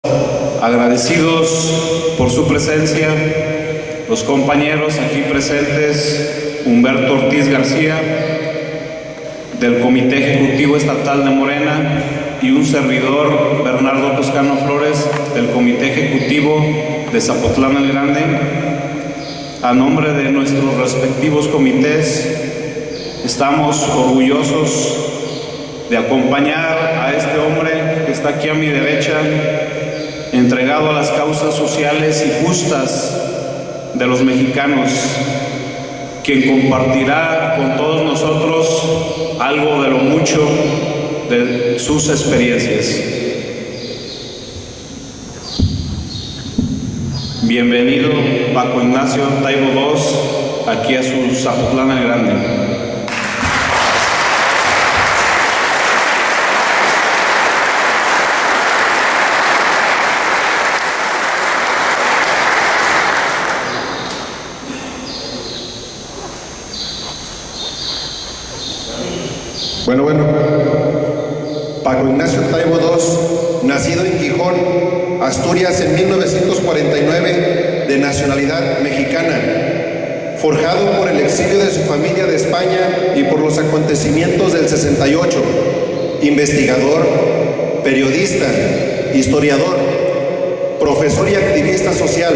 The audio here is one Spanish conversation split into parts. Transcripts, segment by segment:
Agradecidos por su presencia, los compañeros aquí presentes, Humberto Ortiz García, del Comité Ejecutivo Estatal de Morena, y un servidor, Bernardo Toscano Flores, del Comité Ejecutivo de Zapotlán el Grande. A nombre de nuestros respectivos comités, estamos orgullosos de acompañar a este hombre que está aquí a mi derecha, entregado a las causas sociales y justas de los mexicanos, quien compartirá con todos nosotros algo de lo mucho de sus experiencias. Bienvenido, Paco Ignacio Taibo II, aquí a su Zapotlán el Grande. Bueno, Paco Ignacio Taibo II, nacido en Gijón, Asturias, en 1949, de nacionalidad mexicana, forjado por el exilio de su familia de España y por los acontecimientos del 68, investigador, periodista, historiador, profesor y activista social,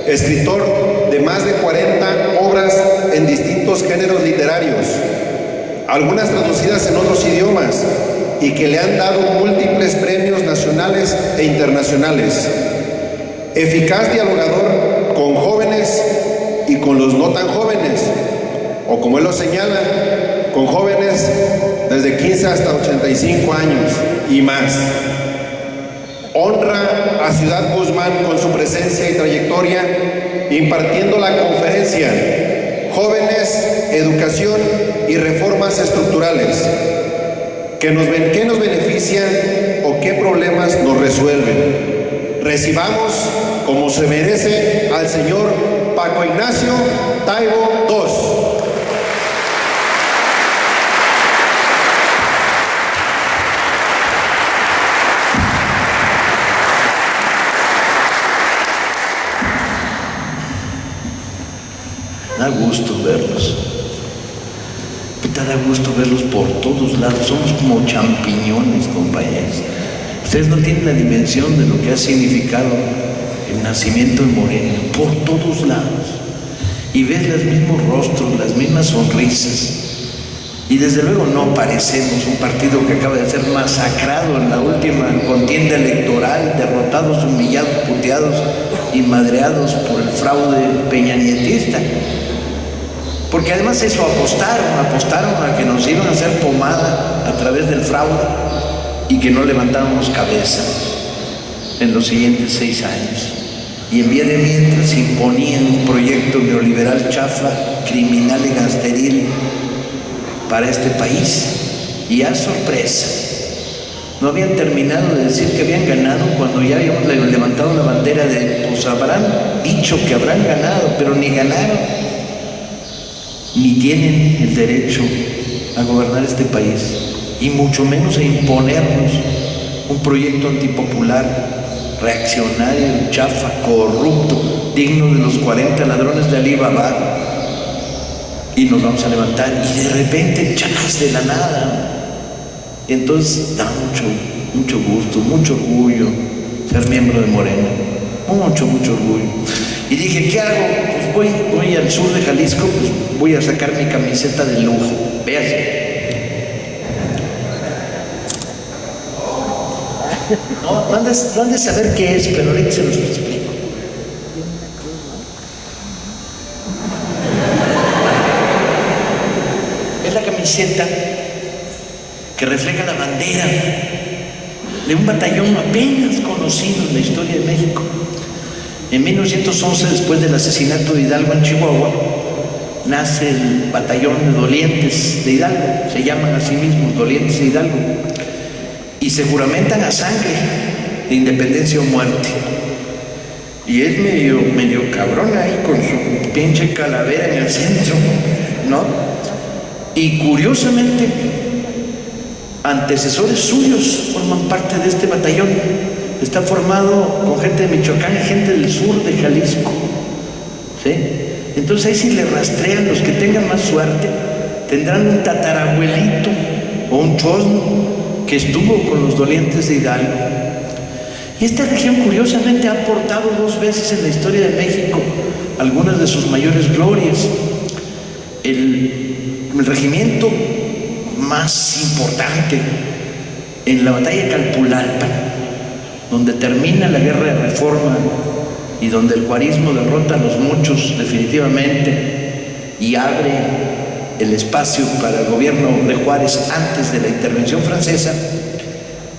escritor de más de 40 obras en distintos géneros literarios, algunas traducidas en otros idiomas y que le han dado múltiples premios nacionales e internacionales. Eficaz dialogador con jóvenes y con los no tan jóvenes, o como él lo señala, con jóvenes desde 15 hasta 85 años y más. Honra a Ciudad Guzmán con su presencia y trayectoria, impartiendo la conferencia Jóvenes, Educación y Reformas Estructurales. ¿Qué nos benefician o qué problemas nos resuelven? Recibamos, como se merece, al señor Paco Ignacio Taibo II. Da gusto verlos. Da gusto verlos por todos lados. Somos como champiñones, compañeros. Ustedes no tienen la dimensión de lo que ha significado el nacimiento de Morena, por todos lados. Y ves los mismos rostros, las mismas sonrisas. Y desde luego no parecemos un partido que acaba de ser masacrado en la última contienda electoral, derrotados, humillados, puteados y madreados por el fraude peñanietista. Porque además eso apostaron a que nos iban a hacer pomada a través del fraude y que no levantábamos cabeza en los siguientes 6 años. Y en vía de mientras imponían un proyecto neoliberal chafa, criminal y gasteril para este país. Y a sorpresa, no habían terminado de decir que habían ganado cuando ya habíamos levantado la bandera de, pues habrán dicho que habrán ganado, pero ni ganaron. Ni tienen el derecho a gobernar este país, y mucho menos a imponernos un proyecto antipopular, reaccionario, chafa, corrupto, digno de los 40 ladrones de Alibaba. Y nos vamos a levantar, y de repente, chas, de la nada. Y entonces da mucho gusto, mucho orgullo ser miembro de Morena, mucho orgullo. Y dije, ¿qué hago? Pues voy al sur de Jalisco, pues voy a sacar mi camiseta de lujo. Véase. No han de saber qué es, pero ahorita se los explico. Es la camiseta que refleja la bandera de un batallón apenas conocido en la historia de México. En 1911, después del asesinato de Hidalgo en Chihuahua, nace el batallón de Dolientes de Hidalgo. Se llaman a sí mismos Dolientes de Hidalgo. Y se juramentan a sangre de independencia o muerte. Y es medio cabrón ahí con su pinche calavera en el centro, ¿no? Y curiosamente, antecesores suyos forman parte de este batallón está formado con gente de Michoacán y gente del sur de Jalisco, ¿sí? Entonces ahí si le rastrean, los que tengan más suerte, tendrán un tatarabuelito o un chosno que estuvo con los dolientes de Hidalgo. Y esta región curiosamente ha aportado 2 veces en la historia de México algunas de sus mayores glorias. El regimiento más importante en la batalla de Calpulalpan, donde termina la guerra de Reforma y donde el juarismo derrota a los muchos definitivamente y abre el espacio para el gobierno de Juárez antes de la intervención francesa,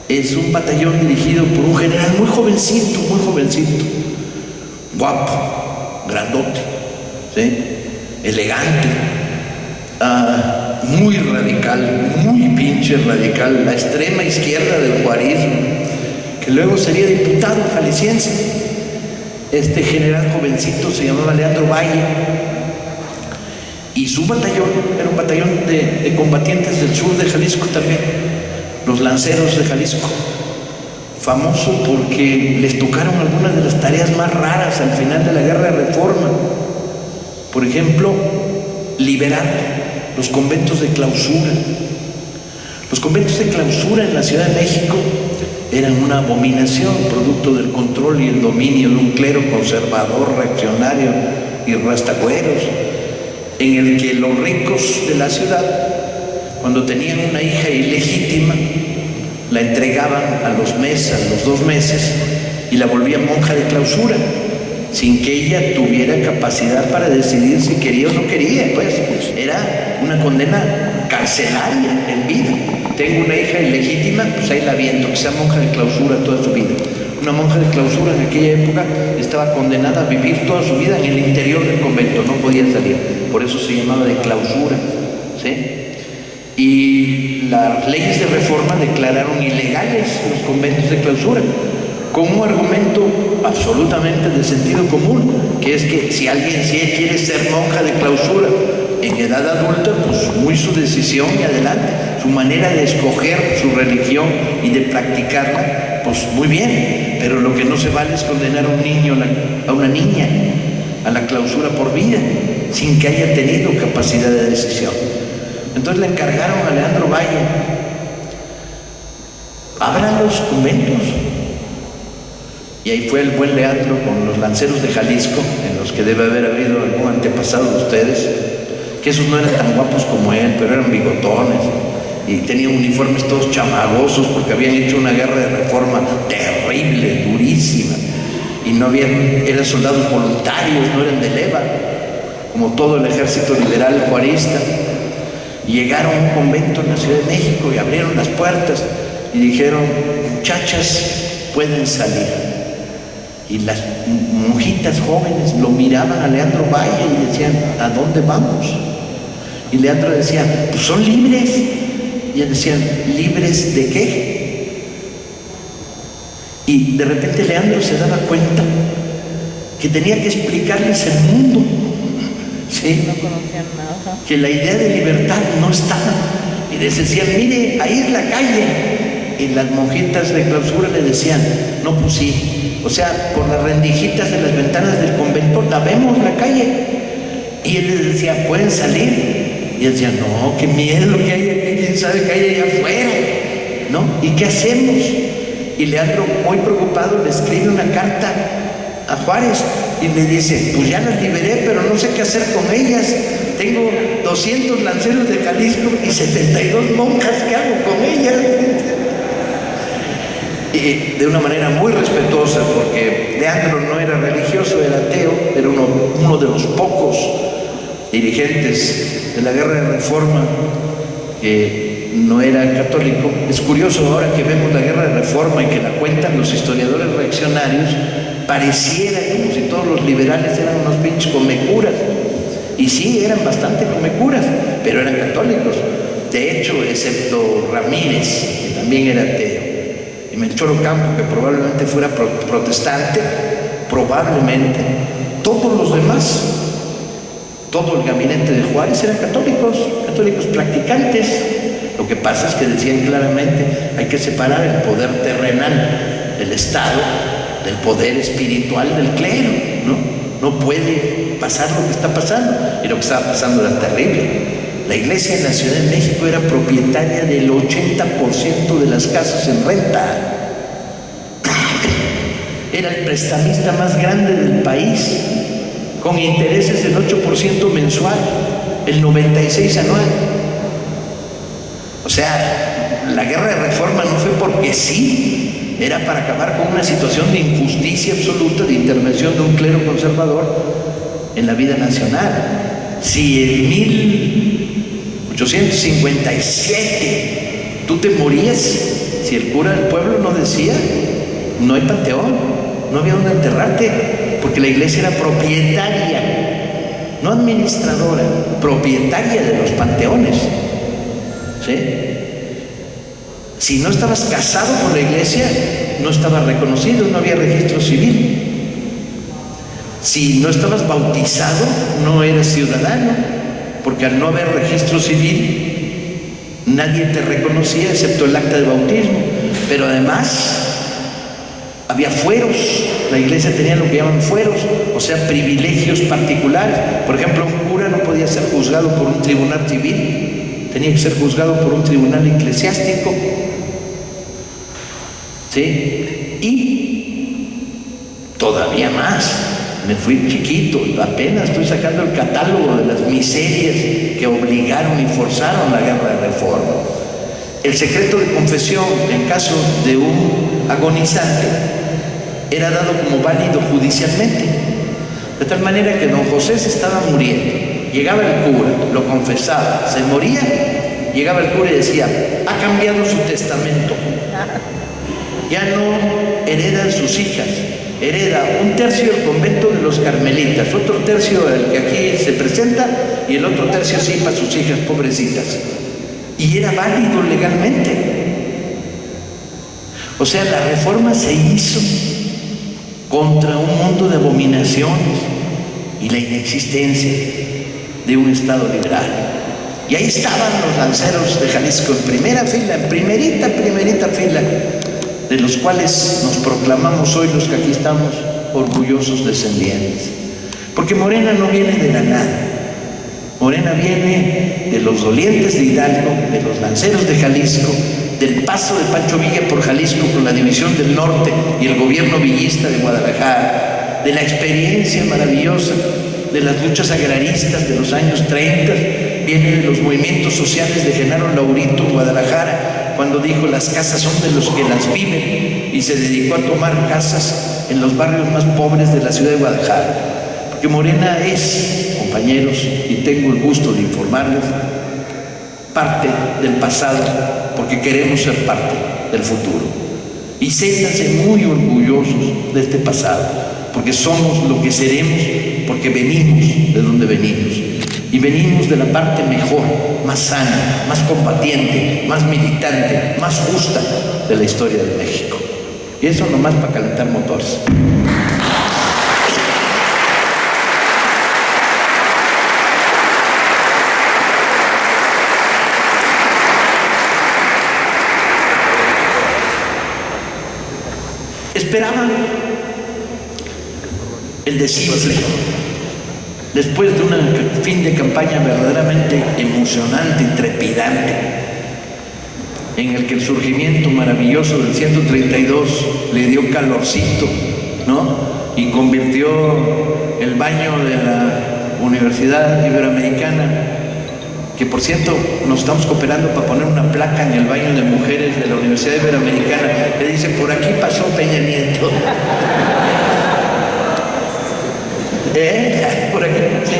es un batallón dirigido por un general muy jovencito, guapo, grandote, ¿sí? Elegante, muy radical, muy pinche radical, la extrema izquierda del juarismo, que luego sería diputado jalisciense. Este general jovencito se llamaba Leandro Valle, y su batallón era un batallón de combatientes del sur de Jalisco también, los lanceros de Jalisco, famoso porque les tocaron algunas de las tareas más raras al final de la guerra de Reforma. Por ejemplo, liberar los conventos de clausura. Los conventos de clausura en la Ciudad de México eran una abominación, producto del control y el dominio de un clero conservador, reaccionario y rastagüeros, en el que los ricos de la ciudad, cuando tenían una hija ilegítima, la entregaban a los 2 meses y la volvían monja de clausura, sin que ella tuviera capacidad para decidir si quería o no quería. Pues era una condena carcelaria en vida. Tengo una hija ilegítima, pues ahí la viento, que sea monja de clausura toda su vida. Una monja de clausura en aquella época estaba condenada a vivir toda su vida en el interior del convento, no podía salir, por eso se llamaba de clausura, ¿sí? Y las leyes de Reforma declararon ilegales los conventos de clausura, con un argumento absolutamente de sentido común, que es que si alguien quiere ser monja de clausura en edad adulta, pues muy su decisión y adelante, su manera de escoger su religión y de practicarla, pues muy bien, pero lo que no se vale es condenar a un niño, a una niña, a la clausura por vida, sin que haya tenido capacidad de decisión. Entonces le encargaron a Leandro Valle: abran los conventos. Y ahí fue el buen Leandro con los lanceros de Jalisco, en los que debe haber habido algún antepasado de ustedes, que esos no eran tan guapos como él, pero eran bigotones y tenían uniformes todos chamagosos porque habían hecho una guerra de Reforma terrible, durísima, y no habían, eran soldados voluntarios, no eran de leva, como todo el ejército liberal juarista. Llegaron a un convento en la Ciudad de México y abrieron las puertas y dijeron: muchachas, pueden salir. Y las monjitas jóvenes lo miraban a Leandro Valle y decían: ¿a dónde vamos? Y Leandro decía: pues son libres. Y ellos decían: ¿libres de qué? Y de repente Leandro se daba cuenta que tenía que explicarles el mundo, ¿sí? No conocían nada. Que la idea de libertad no estaba. Y les decían: mire, ahí es la calle. Y las monjitas de clausura le decían: no, pues sí, o sea, por las rendijitas de las ventanas del convento la vemos, la calle. Y él les decía: pueden salir. Y él decía: no, qué miedo lo que hay aquí, quién sabe qué hay allá afuera, ¿no? ¿Y qué hacemos? Y Leandro, muy preocupado, le escribe una carta a Juárez y le dice: pues ya las liberé, pero no sé qué hacer con ellas. Tengo 200 lanceros de Jalisco y 72 monjas, ¿qué hago con ellas? Y de una manera muy respetuosa, porque Leandro no era religioso, era ateo, era uno de los pocos dirigentes de la guerra de Reforma que no era católico. Es curioso, ahora que vemos la guerra de Reforma y que la cuentan los historiadores reaccionarios, pareciera como si todos los liberales eran unos pinches comecuras, y sí, eran bastante comecuras, pero eran católicos. De hecho, excepto Ramírez, que también era ateo, y Melchor Ocampo, que probablemente fuera protestante, probablemente, todos los demás, todo el gabinete de Juárez eran católicos practicantes. Lo que pasa es que decían claramente: hay que separar el poder terrenal del Estado, del poder espiritual del clero, ¿no? No puede pasar lo que está pasando, y lo que estaba pasando era terrible. La iglesia en la Ciudad de México era propietaria del 80% de las casas en renta. Era el prestamista más grande del país, con intereses del 8% mensual, el 96% anual. O sea, la guerra de reforma no fue porque sí, era para acabar con una situación de injusticia absoluta, de intervención de un clero conservador en la vida nacional. Si en 1857 tú te morías, si el cura del pueblo no decía, no hay panteón, no había donde enterrarte, porque la iglesia era propietaria, no administradora, propietaria de los panteones, ¿sí? Si no estabas casado con la iglesia, no estabas reconocido, no había registro civil. Si no estabas bautizado, no eras ciudadano, porque al no haber registro civil, nadie te reconocía excepto el acta de bautismo. Pero además, había fueros. La iglesia tenía lo que llaman fueros, o sea, privilegios particulares. Por ejemplo, un cura no podía ser juzgado por un tribunal civil, tenía que ser juzgado por un tribunal eclesiástico. ¿Sí? Y todavía más, me fui chiquito, apenas estoy sacando el catálogo de las miserias que obligaron y forzaron la guerra de reforma. El secreto de confesión en caso de un agonizante era dado como válido judicialmente, de tal manera que don José se estaba muriendo, llegaba el cura, lo confesaba, se moría, llegaba el cura y decía: ha cambiado su testamento, ya no heredan sus hijas, hereda un tercio el convento de los carmelitas, otro tercio el que aquí se presenta, y el otro tercio sí para sus hijas pobrecitas. Y era válido legalmente. O sea, la reforma se hizo contra un mundo de abominaciones y la inexistencia de un Estado liberal. Y ahí estaban los lanceros de Jalisco en primera fila, en primerita fila, de los cuales nos proclamamos hoy los que aquí estamos orgullosos descendientes. Porque Morena no viene de la nada. Morena viene de los dolientes de Hidalgo, de los lanceros de Jalisco, del paso de Pancho Villa por Jalisco con la División del Norte y el gobierno villista de Guadalajara, de la experiencia maravillosa de las luchas agraristas de los años 30, viene de los movimientos sociales de Genaro Laurito en Guadalajara, cuando dijo: las casas son de los que las viven, y se dedicó a tomar casas en los barrios más pobres de la ciudad de Guadalajara. Porque Morena es, compañeros, y tengo el gusto de informarles, parte del pasado, porque queremos ser parte del futuro. Y siéntanse muy orgullosos de este pasado, porque somos lo que seremos, porque venimos de donde venimos. Y venimos de la parte mejor, más sana, más combatiente, más militante, más justa de la historia de México. Y eso nomás para calentar motores. Esperaban el descifre después de un fin de campaña verdaderamente emocionante y trepidante, en el que el surgimiento maravilloso del 132 le dio calorcito, ¿no? Y convirtió el baño de la Universidad Iberoamericana, que por cierto nos estamos cooperando para poner una placa en el baño de mujeres de la Universidad Iberoamericana, le dice: por aquí pasó Peña Nieto. Por aquí, sí.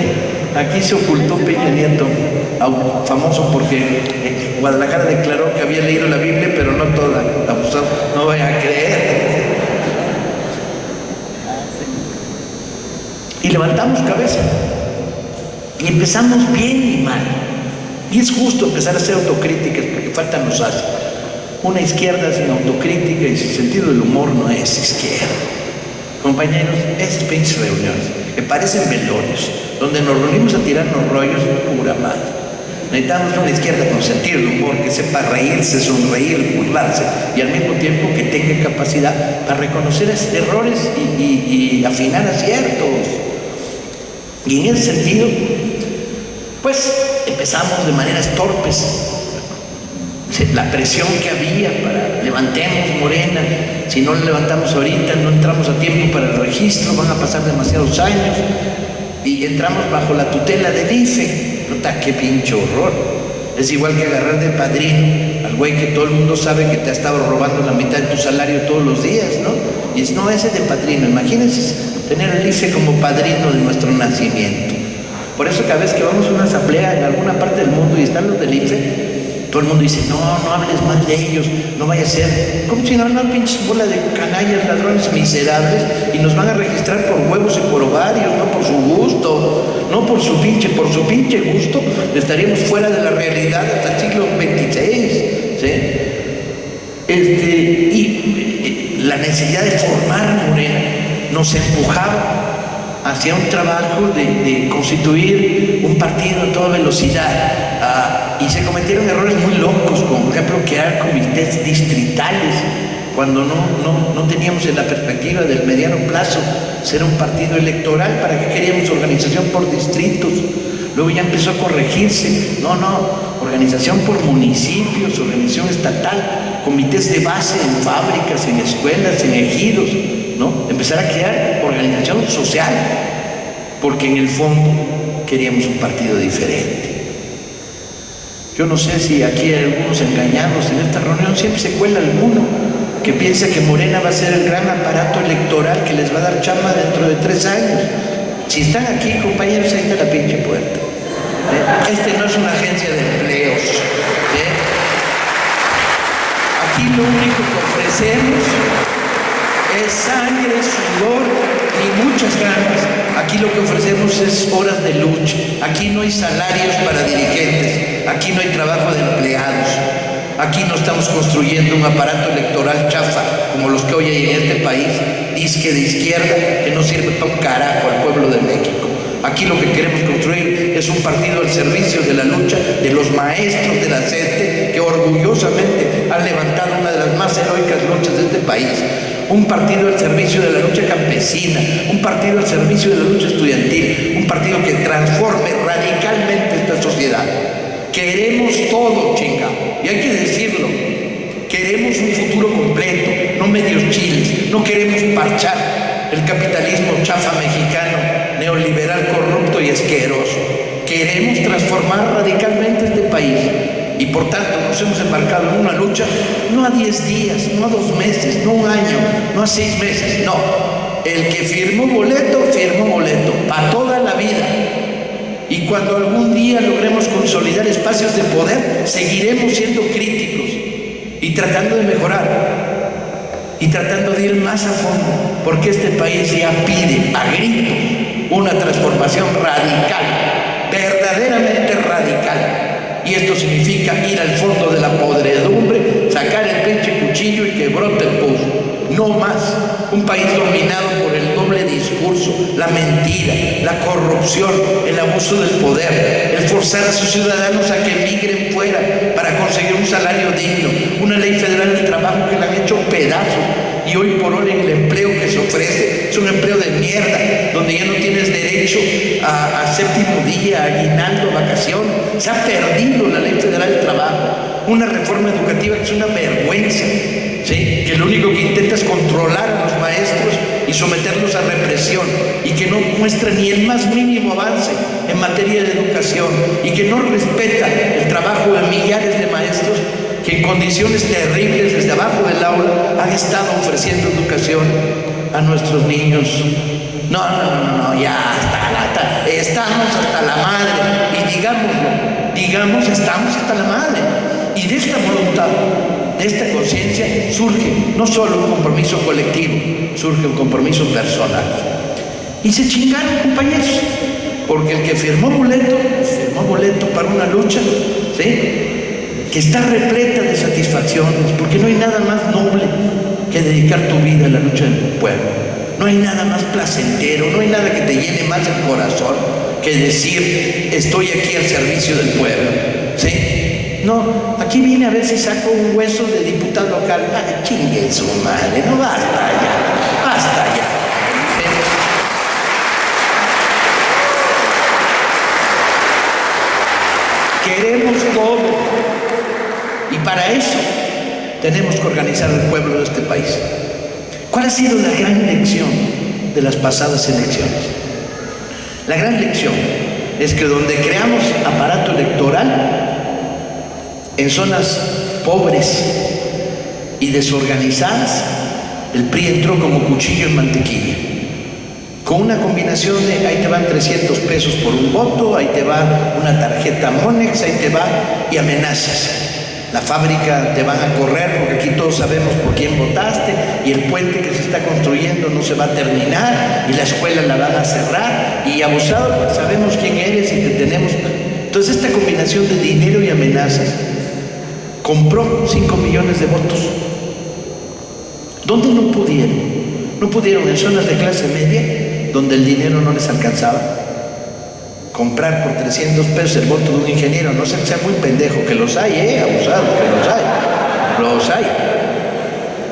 Aquí se ocultó Peña Nieto, famoso porque Guadalajara declaró que había leído la Biblia, pero no toda. Abusado, no vayan a creer. Y levantamos cabeza y empezamos bien y mal. Y es justo empezar a hacer autocríticas, porque faltan los haces. Una izquierda sin autocrítica y sin sentido del humor no es izquierda. Compañeros, esas pinches reuniones que parecen velorios, donde nos reunimos a tirarnos rollos, pura madre. Necesitamos una izquierda con sentido de humor, que sepa reírse, sonreír, burlarse, y al mismo tiempo que tenga capacidad para reconocer errores y afinar aciertos. Y en ese sentido, pues empezamos de maneras torpes. La presión que había para levantemos Morena, si no lo levantamos ahorita, no entramos a tiempo para el registro, van a pasar demasiados años, y entramos bajo la tutela del IFE. Puta, qué pinche horror. Es igual que agarrar de padrino al güey que todo el mundo sabe que te ha estado robando la mitad de tu salario todos los días, ¿no? Y es, no, ese de padrino. Imagínense tener al IFE como padrino de nuestro nacimiento. Por eso cada vez que vamos a una asamblea en alguna parte del mundo y están los del IFE, todo el mundo dice, no hables mal de ellos, no vaya a ser. Como si no, una pinche bola de canallas, ladrones miserables, y nos van a registrar por huevos y por ovarios, no por su gusto, no por su pinche gusto, estaríamos fuera de la realidad hasta el siglo XVI, ¿sí? Y la necesidad de formar Morena nos empujaba hacia un trabajo de constituir un partido a toda velocidad, y se cometieron errores muy locos, como por ejemplo crear comités distritales, cuando no teníamos en la perspectiva del mediano plazo ser un partido electoral. ¿Para qué queríamos organización por distritos? Luego ya empezó a corregirse, organización por municipios, organización estatal, comités de base en fábricas, en escuelas, en ejidos, ¿no? Empezar a crear organización social, porque en el fondo queríamos un partido diferente. Yo no sé si aquí hay algunos engañados en esta reunión, siempre se cuela alguno que piensa que Morena va a ser el gran aparato electoral que les va a dar chamba dentro de 3 años. Si están aquí, compañeros, ahí está la pinche puerta. Este no es una agencia de empleos. Aquí lo único que ofrecemos es sangre, sudor y muchas ganas. Aquí lo que ofrecemos es horas de lucha. Aquí no hay salarios para dirigentes. Aquí no hay trabajo de empleados. Aquí no estamos construyendo un aparato electoral chafa como los que hoy hay en este país, disque de izquierda, que no sirve para un carajo al pueblo de México. Aquí lo que queremos construir es un partido al servicio de la lucha de los maestros de la CENTE, que orgullosamente han levantado una de las más heroicas luchas de este país. Un partido al servicio de la lucha campesina, un partido al servicio de la lucha estudiantil, un partido que transforme radicalmente esta sociedad. Queremos todo, chinga, y hay que decirlo. Queremos un futuro completo, no medios chiles. No queremos parchar el capitalismo chafa mexicano, neoliberal, corrupto y asqueroso. Queremos transformar radicalmente este país. Y por tanto nos hemos embarcado en una lucha, no a 10 días, no a 2 meses, no a 1 año, no a 6 meses, no. El que firmó boleto, para toda la vida. Y cuando algún día logremos consolidar espacios de poder, seguiremos siendo críticos y tratando de mejorar y tratando de ir más a fondo, porque este país ya pide a gritos una transformación radical, verdaderamente radical. Y esto significa ir al fondo de la podredumbre, sacar el pinche cuchillo y que brote el pus. No más un país dominado por el doble discurso, la mentira, la corrupción, el abuso del poder, el forzar a sus ciudadanos a que emigren fuera para conseguir un salario digno, una ley federal del trabajo que la han hecho pedazos. Y hoy por hoy el empleo que se ofrece es un empleo de mierda, donde ya no tienes derecho a séptimo día, aguinaldo, vacación. Se ha perdido la ley federal del trabajo. Una reforma educativa que es una vergüenza, ¿sí? Que lo único que intenta es controlar a los maestros y someterlos a represión, y que no muestra ni el más mínimo avance en materia de educación, y que no respeta el trabajo de millares de maestros que en condiciones terribles desde abajo del aula han estado ofreciendo educación a nuestros niños. No, ya estamos hasta la madre, y digamos, estamos hasta la madre. Y de esta voluntad, de esta conciencia, surge no solo un compromiso colectivo, surge un compromiso personal. Y se chingaron, compañeros, porque el que firmó boleto para una lucha, ¿sí?, que está repleta de satisfacciones, porque no hay nada más noble que dedicar tu vida a la lucha del pueblo. No hay nada más placentero, no hay nada que te llene más el corazón que decir, estoy aquí al servicio del pueblo. ¿Sí? No, aquí vine a ver si saco un hueso de diputado local. Ah, chingue su madre, no, basta ya, basta ya. Queremos todo. Y para eso tenemos que organizar el pueblo de este país. ¿Cuál ha sido la gran lección de las pasadas elecciones? La gran lección es que donde creamos aparato electoral, en zonas pobres y desorganizadas, el PRI entró como cuchillo en mantequilla, con una combinación de ahí te van 300 pesos por un voto, ahí te va una tarjeta Monex, ahí te va, y amenazas. La fábrica te van a correr porque aquí todos sabemos por quién votaste, y el puente que se está construyendo no se va a terminar, y la escuela la van a cerrar, y abusado porque sabemos quién eres y te tenemos. Entonces esta combinación de dinero y amenazas compró 5 millones de votos. ¿Dónde no pudieron? No pudieron en zonas de clase media, donde el dinero no les alcanzaba. Comprar por 300 pesos el voto de un ingeniero, no sé que sea muy pendejo, que los hay, abusados, que los hay.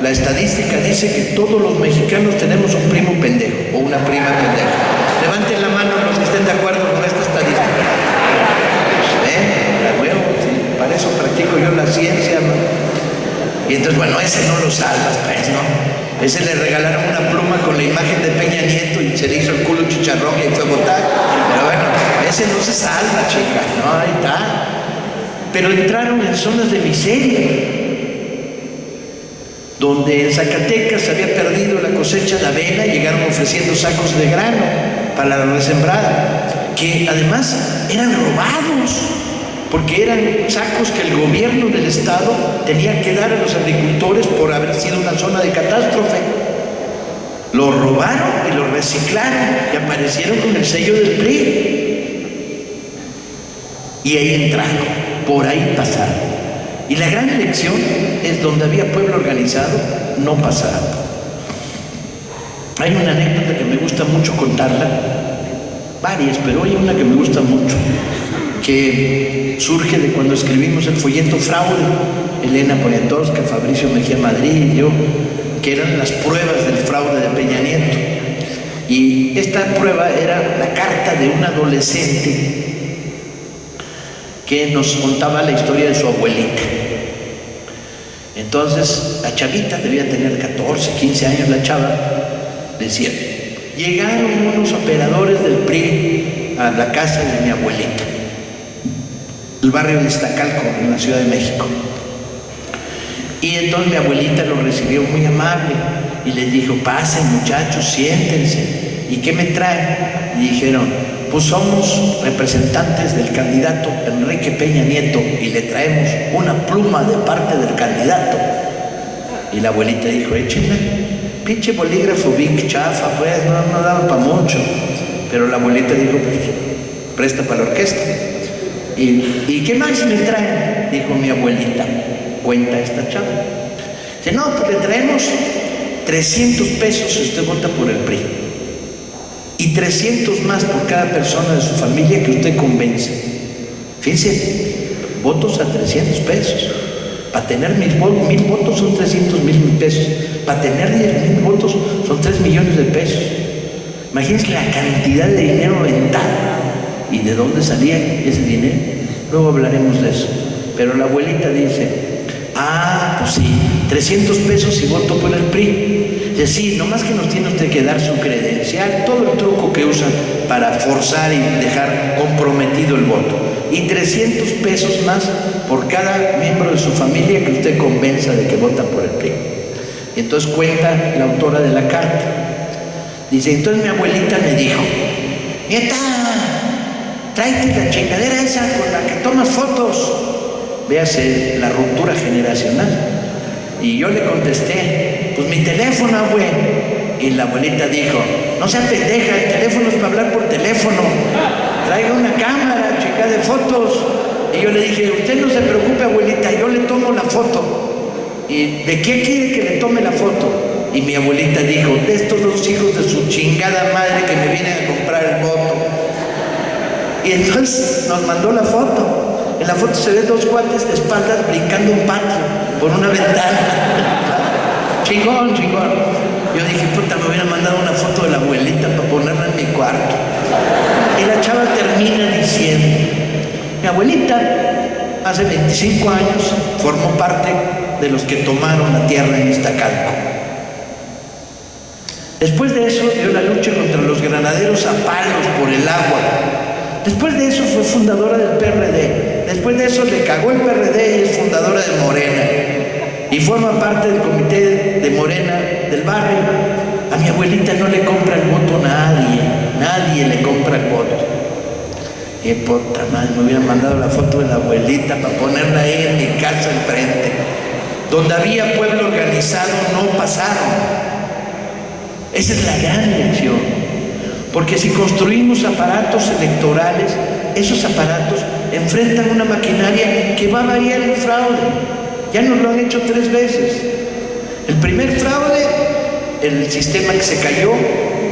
La estadística dice que todos los mexicanos tenemos un primo pendejo o una prima pendeja. Levanten la mano los que estén de acuerdo con esta estadística. La huevo, sí, para eso practico yo la ciencia, ¿no? Y entonces, bueno, ese no lo salvas, pues, ¿no? Ese le regalaron una pluma con la imagen de Peña Nieto y se le hizo el culo chicharrón y fue a votar. Pero bueno, ese no se salva, chica, no, ahí está. Pero entraron en zonas de miseria, donde en Zacatecas se había perdido la cosecha de avena, llegaron ofreciendo sacos de grano para la resembrada, que además eran robados, porque eran sacos que el gobierno del estado tenía que dar a los agricultores por haber sido una zona de catástrofe. Lo robaron y lo reciclaron y aparecieron con el sello del PRI. Y ahí entraron, por ahí pasaron. Y la gran lección es donde había pueblo organizado, no pasaron. Hay una anécdota que me gusta mucho contarla, varias, pero hay una que me gusta mucho, que surge de cuando escribimos el folleto Fraude, Elena Poniatowska, Fabricio Mejía Madrid y yo, que eran las pruebas del fraude de Peña Nieto. Y esta prueba era la carta de un adolescente que nos contaba la historia de su abuelita. Entonces, la chavita debía tener 14, 15 años, la chava, decía, llegaron unos operadores del PRI a la casa de mi abuelita, el barrio de Iztacalco, en la Ciudad de México. Y entonces mi abuelita los recibió muy amable y les dijo, pasen muchachos, siéntense. ¿Y qué me traen? Y dijeron, pues somos representantes del candidato Enrique Peña Nieto y le traemos una pluma de parte del candidato. Y la abuelita dijo, échenla, pinche bolígrafo Vic chafa, pues no daba para mucho. Pero la abuelita dijo, pues presta para la orquesta. ¿Y qué más me traen? Dijo mi abuelita, cuenta esta chava. Dice, no, pues le traemos 300 pesos si usted vota por el PRI. Y 300 más por cada persona de su familia que usted convence. Fíjense, votos a 300 pesos. Para tener 1000 votos son 300.000 pesos. Para tener 10.000 votos son 3 millones de pesos. Imagínense la cantidad de dinero aventado. ¿Y de dónde salía ese dinero? Luego hablaremos de eso. Pero la abuelita dice, pues sí, 300 pesos y voto por el PRI. Dice, sí, nomás que nos tiene usted que dar su credencial, todo el truco que usan para forzar y dejar comprometido el voto. Y 300 pesos más por cada miembro de su familia que usted convenza de que vota por el PRI. Y entonces cuenta la autora de la carta. Dice, entonces mi abuelita me dijo, nieta, tráete la chingadera esa con la que tomas fotos. Véase la ruptura generacional. Y yo le contesté, pues mi teléfono, güey. Y la abuelita dijo, no sea pendeja, el teléfono es para hablar por teléfono. Traiga una cámara, chica, de fotos. Y yo le dije, usted no se preocupe, abuelita, yo le tomo la foto. ¿Y de qué quiere que le tome la foto? Y mi abuelita dijo, de estos dos hijos de su chingada madre que me vienen a comprar el voto. Y entonces nos mandó la foto. En la foto se ven dos cuates de espaldas brincando un patio por una ventana. Chingón, chingón. Yo dije, puta, me hubieran mandado una foto de la abuelita para ponerla en mi cuarto. Y la chava termina diciendo, mi abuelita hace 25 años formó parte de los que tomaron la tierra en Iztacalco. Después de eso dio la lucha contra los granaderos a palos por el agua. Después de eso fue fundadora del PRD. Después de eso le cagó el PRD y es fundadora de Morena. Y forma parte del comité de Morena del barrio. A mi abuelita no le compra el voto nadie. Nadie le compra el voto. Qué puta madre, me hubieran mandado la foto de la abuelita para ponerla ahí en mi casa enfrente. Donde había pueblo organizado no pasaron. Esa es la gran lección. Porque si construimos aparatos electorales, esos aparatos enfrentan una maquinaria que va a variar el fraude. Ya nos lo han hecho 3 veces. El primer fraude, el sistema que se cayó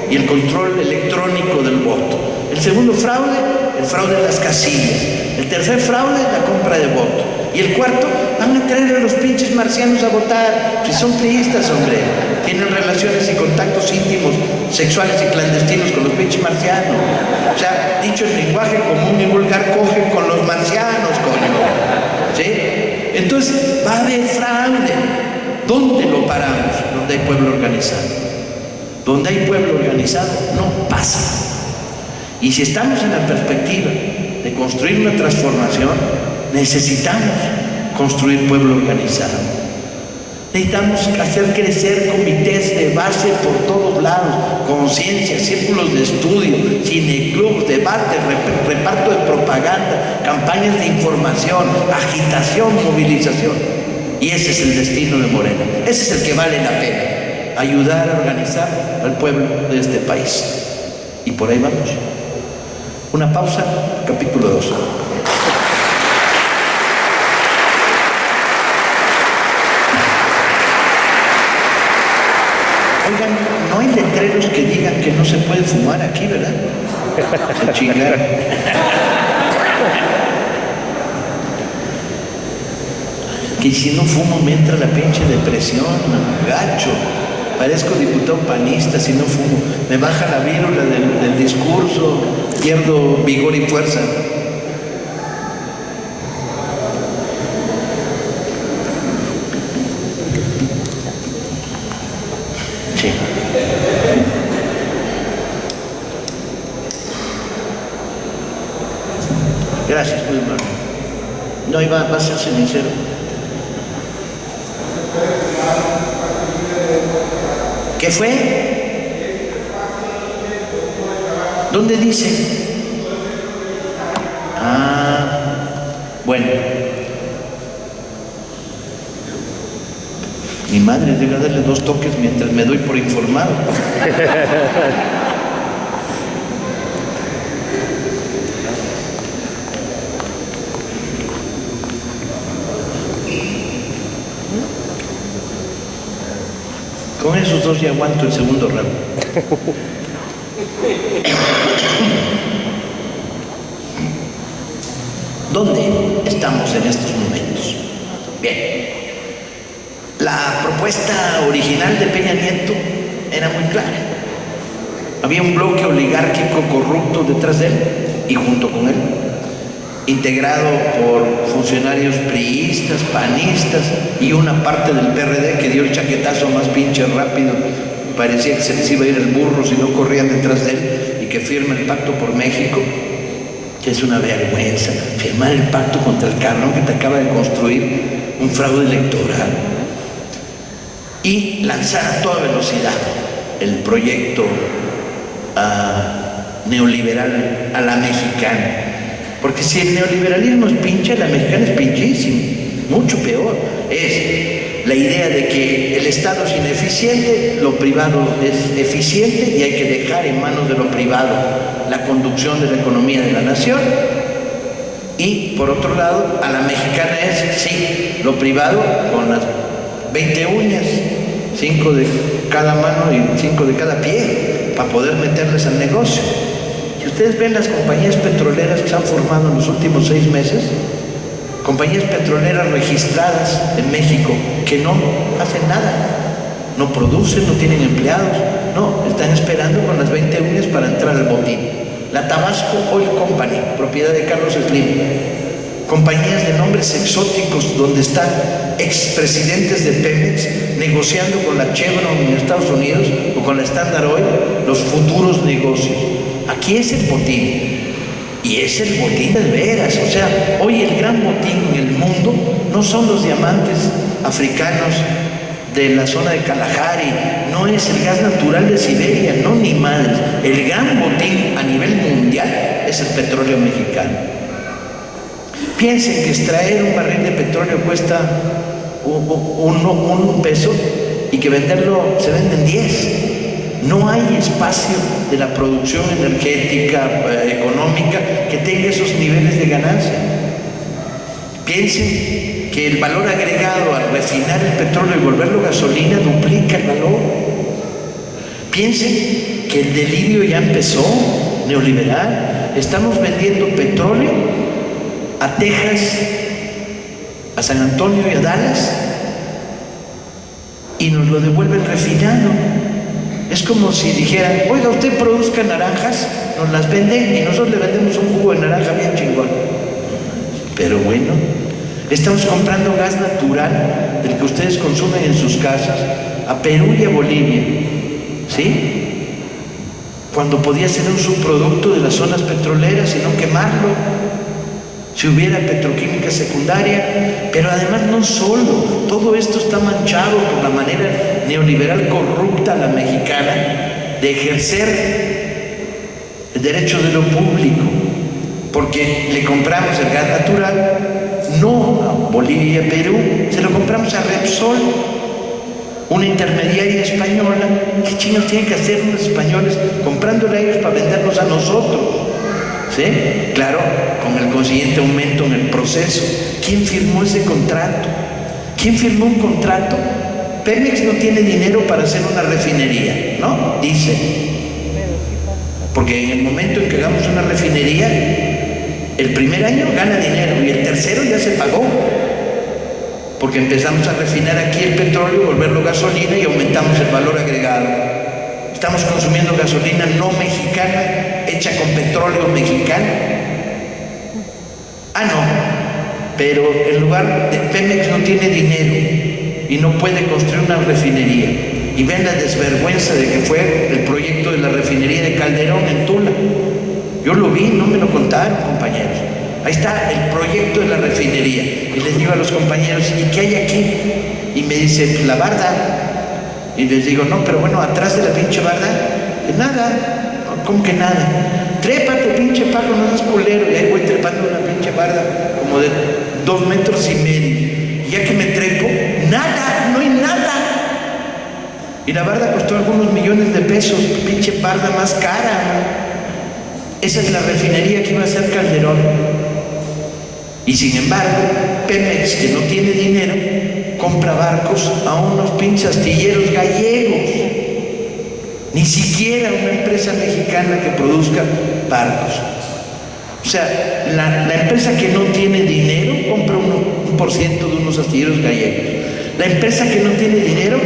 y el control electrónico del voto. El segundo fraude, el fraude de las casillas. El tercer fraude, la compra de voto. Y el cuarto, van a traer a los pinches marcianos a votar. Si son priistas, hombre. Tienen relaciones y contactos íntimos, sexuales y clandestinos con los pinches marcianos. O sea, dicho en lenguaje común y vulgar, cogen con los marcianos, coño. ¿Sí? Entonces, va a haber fraude. ¿Dónde lo paramos? Donde hay pueblo organizado. Donde hay pueblo organizado, no pasa. Y si estamos en la perspectiva de construir una transformación, necesitamos construir pueblo organizado. Necesitamos hacer crecer comités de base por todos lados, conciencia, círculos de estudio, cineclubs, debates, reparto de propaganda, campañas de información, agitación, movilización. Y ese es el destino de Morena. Ese es el que vale la pena. Ayudar a organizar al pueblo de este país. Y por ahí vamos. Una pausa, capítulo 2. Oigan, no hay letreros que digan que no se puede fumar aquí, ¿verdad? Se chingaron. Que si no fumo me entra la pinche depresión, gacho. Parezco diputado panista si no fumo. Me baja la vírula del discurso, pierdo vigor y fuerza. Sí. Gracias, muy amable. No, iba a ser sincero. ¿Qué fue? ¿Dónde dice? Bueno. Mi madre llega a darle 2 toques mientras me doy por informado. Con esos 2 ya aguanto el segundo ramo. ¿Dónde estamos en estos momentos? Bien. La propuesta original de Peña Nieto era muy clara. Había un bloque oligárquico corrupto detrás de él y junto con él, integrado por funcionarios priistas, panistas y una parte del PRD que dio el chaquetazo más pinche rápido. Parecía que se les iba a ir el burro si no corrían detrás de él, y que firma el Pacto por México, que es una vergüenza firmar el pacto contra el cabrón que te acaba de construir un fraude electoral, y lanzar a toda velocidad el proyecto neoliberal a la mexicana. Porque si el neoliberalismo es pinche, la mexicana es pinchísima, mucho peor. Es la idea de que el Estado es ineficiente, lo privado es eficiente y hay que dejar en manos de lo privado la conducción de la economía de la nación. Y por otro lado, a la mexicana es, sí, lo privado con las 20 uñas, 5 de cada mano y 5 de cada pie, para poder meterles al negocio. Si ustedes ven las compañías petroleras que se han formado en los últimos 6 meses, compañías petroleras registradas en México que no hacen nada, no producen, no tienen empleados, no, están esperando con las 20 uñas para entrar al botín. La Tabasco Oil Company, propiedad de Carlos Slim, compañías de nombres exóticos donde están expresidentes de Pemex negociando con la Chevron en Estados Unidos o con la Standard Oil los futuros negocios. Aquí es el botín. Y es el botín de veras. O sea, hoy el gran botín en el mundo no son los diamantes africanos de la zona de Kalahari, no es el gas natural de Siberia, no, ni madres. El gran botín a nivel mundial es el petróleo mexicano. Piensen que extraer un barril de petróleo cuesta un peso y que venderlo se venden 10. No hay espacio de la producción energética, económica, que tenga esos niveles de ganancia. Piensen que el valor agregado al refinar el petróleo y volverlo gasolina duplica el valor. Piensen que el delirio ya empezó, neoliberal. Estamos vendiendo petróleo a Texas, a San Antonio y a Dallas, y nos lo devuelven refinado. Es como si dijeran, oiga, usted produzca naranjas, nos las vende y nosotros le vendemos un jugo de naranja bien chingón. Pero bueno, estamos comprando gas natural del que ustedes consumen en sus casas a Perú y a Bolivia, ¿sí? Cuando podía ser un subproducto de las zonas petroleras y no quemarlo, si hubiera petroquímica secundaria. Pero además no solo, todo esto está manchado por la manera neoliberal corrupta a la mexicana de ejercer el derecho de lo público, porque le compramos el gas natural no a Bolivia y a Perú, se lo compramos a Repsol, una intermediaria española. ¿Qué chinos tienen que hacer los españoles comprándole a ellos para vendernos a nosotros? ¿Sí? Claro, con el consiguiente aumento en el proceso. ¿Quién firmó ese contrato? ¿Quién firmó un contrato? Pemex no tiene dinero para hacer una refinería, ¿no? Dice. Porque en el momento en que hagamos una refinería, el primer año gana dinero y el tercero ya se pagó. Porque empezamos a refinar aquí el petróleo, volverlo gasolina y aumentamos el valor agregado. Estamos consumiendo gasolina no mexicana, hecha con petróleo mexicano. Ah, no, pero en lugar de Pemex no tiene dinero y no puede construir una refinería. Y ven la desvergüenza de que fue el proyecto de la refinería de Calderón en Tula. Yo lo vi, no me lo contaron, compañeros. Ahí está el proyecto de la refinería. Y les digo a los compañeros, ¿y qué hay aquí? Y me dice, pues la barda. Y les digo, no, pero bueno, atrás de la pinche barda, nada. ¿Cómo que nada? Trépate, pinche Paco, no seas culero. Y ahí voy trepando una pinche barda como de 2,5 metros. Y ya que me trepo, nada, no hay nada. Y la barda costó algunos millones de pesos, pinche barda más cara. Esa es la refinería que iba a hacer Calderón. Y sin embargo, Pemex, que no tiene dinero, compra barcos a unos pinches astilleros gallegos. Ni siquiera una empresa mexicana que produzca barcos. O sea, la empresa que no tiene dinero compra un por ciento de unos astilleros gallegos. La empresa que no tiene dinero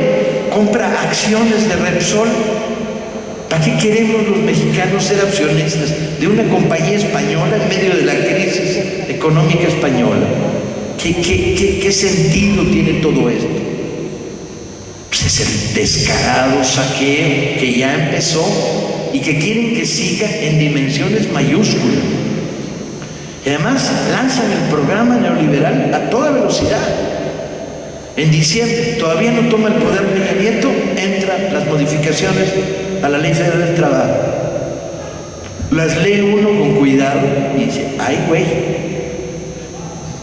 compra acciones de Repsol. ¿Para qué queremos los mexicanos ser accionistas de una compañía española en medio de la crisis económica española? ¿Qué sentido tiene todo esto? Pues es el descarado saqueo que ya empezó y que quieren que siga en dimensiones mayúsculas. Y además lanzan el programa neoliberal a toda velocidad. En diciembre, todavía no toma el poder Peña Nieto, entran las modificaciones a la Ley Federal del Trabajo. Las lee uno con cuidado y dice, ay güey.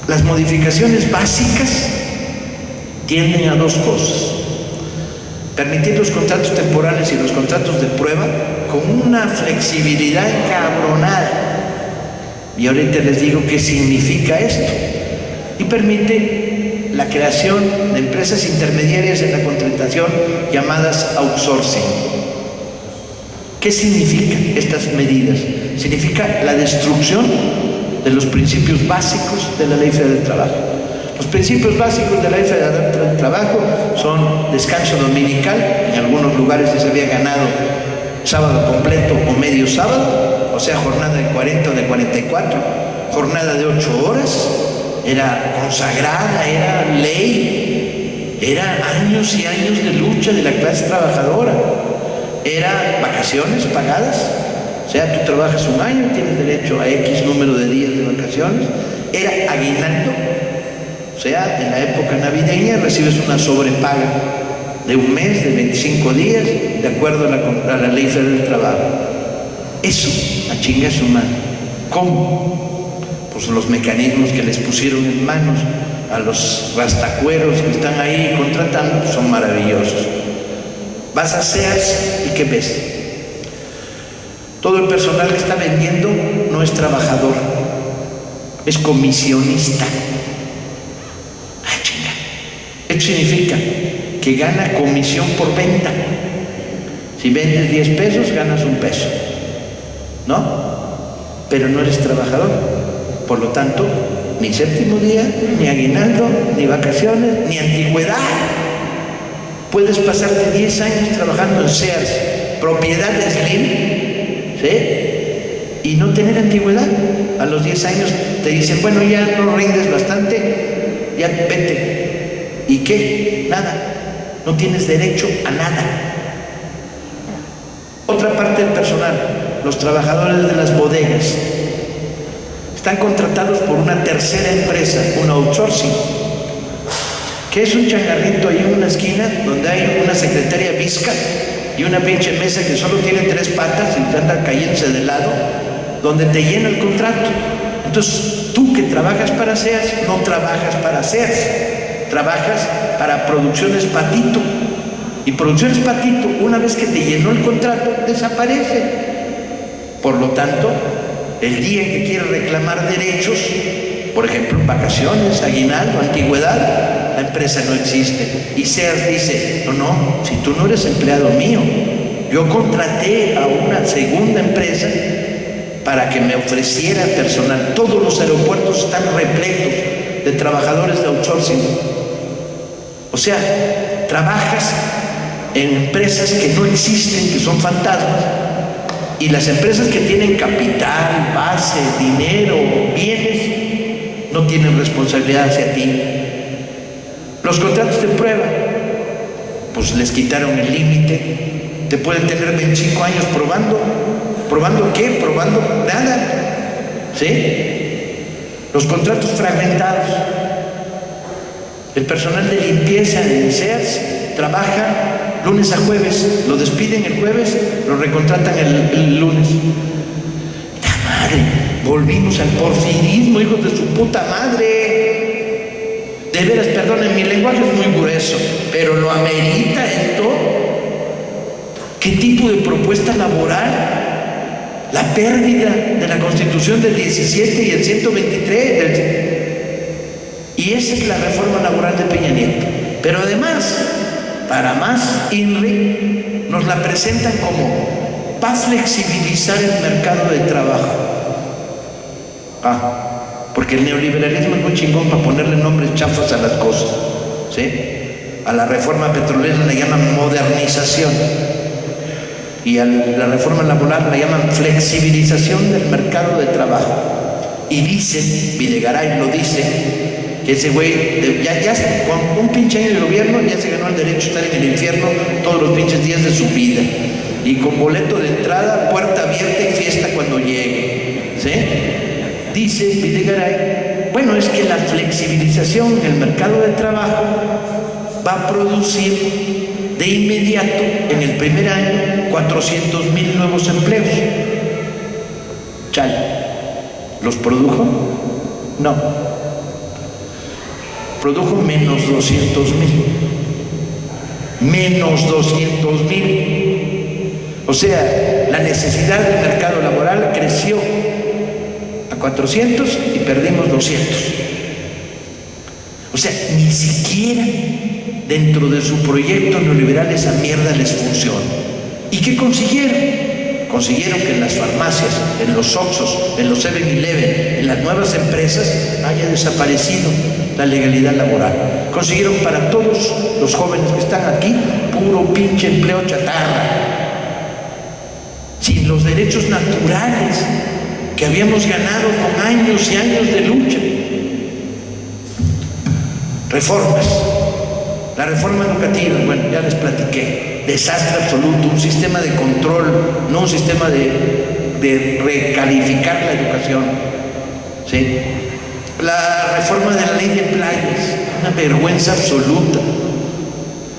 Las modificaciones básicas tienden a dos cosas: permitir los contratos temporales y los contratos de prueba con una flexibilidad encabronada. Y ahorita les digo qué significa esto. Y permite la creación de empresas intermediarias en la contratación llamadas outsourcing. ¿Qué significan estas medidas? Significa la destrucción de los principios básicos de la Ley Federal del Trabajo. Los principios básicos de la Ley Federal del Trabajo son descanso dominical, en algunos lugares ya se había ganado sábado completo o medio sábado, o sea, jornada de 40 o de 44, jornada de 8 horas, era consagrada, era ley, era años y años de lucha de la clase trabajadora, era vacaciones pagadas, o sea, tú trabajas un año, tienes derecho a X número de días de vacaciones, era aguinaldo, o sea, en la época navideña recibes una sobrepaga de un mes, de 25 días, de acuerdo a la Ley Federal del Trabajo. Eso, a chingar su madre. ¿Cómo? Pues los mecanismos que les pusieron en manos a los rastacueros que están ahí contratando son maravillosos. Vas a Sears y ¿qué ves? Todo el personal que está vendiendo no es trabajador, es comisionista. Ah, chinga. Eso significa que gana comisión por venta. Si vendes 10 pesos, ganas 1 peso, ¿no? Pero no eres trabajador. Por lo tanto, ni séptimo día, ni aguinaldo, ni vacaciones, ni antigüedad. Puedes pasarte 10 años trabajando en Sears, propiedad de Slim, ¿sí? Y no tener antigüedad. A los 10 años te dicen, bueno, ya no rindes bastante, ya vete. ¿Y qué? Nada. No tienes derecho a nada. Otra parte del personal, los trabajadores de las bodegas, están contratados por una tercera empresa, un outsourcing, que es un changarrito ahí en una esquina donde hay una secretaria visca y una pinche mesa que solo tiene 3 patas y anda cayéndose de lado, donde te llena el contrato. Entonces, tú que trabajas para Sears, no trabajas para Sears, trabajas para Producciones Patito. Y Producciones Patito, una vez que te llenó el contrato, desaparece. Por lo tanto, el día en que quieres reclamar derechos, por ejemplo, vacaciones, aguinaldo, antigüedad, la empresa no existe. Y Sears dice, no, si tú no eres empleado mío, yo contraté a una segunda empresa para que me ofreciera personal. Todos los aeropuertos están repletos de trabajadores de outsourcing. O sea, trabajas en empresas que no existen, que son fantasmas, y las empresas que tienen capital, base, dinero, bienes, no tienen responsabilidad hacia ti. Los contratos de prueba, pues les quitaron el límite, te pueden tener 25 años probando. ¿Probando qué? Probando nada, ¿sí? Los contratos fragmentados. El personal de limpieza en Sears trabaja lunes a jueves, lo despiden el jueves, lo recontratan el lunes. ¡Ta madre! Volvimos al porfirismo, hijos de su puta madre. De veras, perdonen, mi lenguaje es muy grueso, pero ¿lo amerita esto? ¿Qué tipo de propuesta laboral? La pérdida de la Constitución del 17 y el 123 y esa es la reforma laboral de Peña Nieto. Pero además, para más INRI, nos la presentan como va a flexibilizar el mercado de trabajo. Porque el neoliberalismo es muy chingón para ponerle nombres chafas a las cosas, ¿sí? A la reforma petrolera le llaman modernización y a la reforma laboral la llaman flexibilización del mercado de trabajo. Y dicen, Videgaray lo dice, que ese güey, ya con un pinche año de gobierno, ya se ganó el derecho a estar en el infierno todos los pinches días de su vida. Y con boleto de entrada, puerta abierta y fiesta cuando llegue. ¿Sí? Dice Videgaray, bueno, es que la flexibilización en el mercado de trabajo va a producir de inmediato, en el primer año, 400,000 nuevos empleos. Chale. ¿Los produjo? No. Produjo menos 200,000. Menos 200,000. O sea, la necesidad del mercado laboral creció a 400 y perdimos 200. O sea, ni siquiera dentro de su proyecto neoliberal esa mierda les funciona. ¿Y qué consiguieron? consiguieron que en las farmacias, en los Oxxos, en los 7-Eleven, en las nuevas empresas haya desaparecido la legalidad laboral. Consiguieron para todos los jóvenes que están aquí puro pinche empleo chatarra, sin los derechos naturales que habíamos ganado con años y años de lucha. Reformas. La reforma educativa, bueno, ya les platiqué, desastre absoluto, un sistema de control, no un sistema de recalificar la educación, ¿sí? La reforma de la ley de playas, una vergüenza absoluta.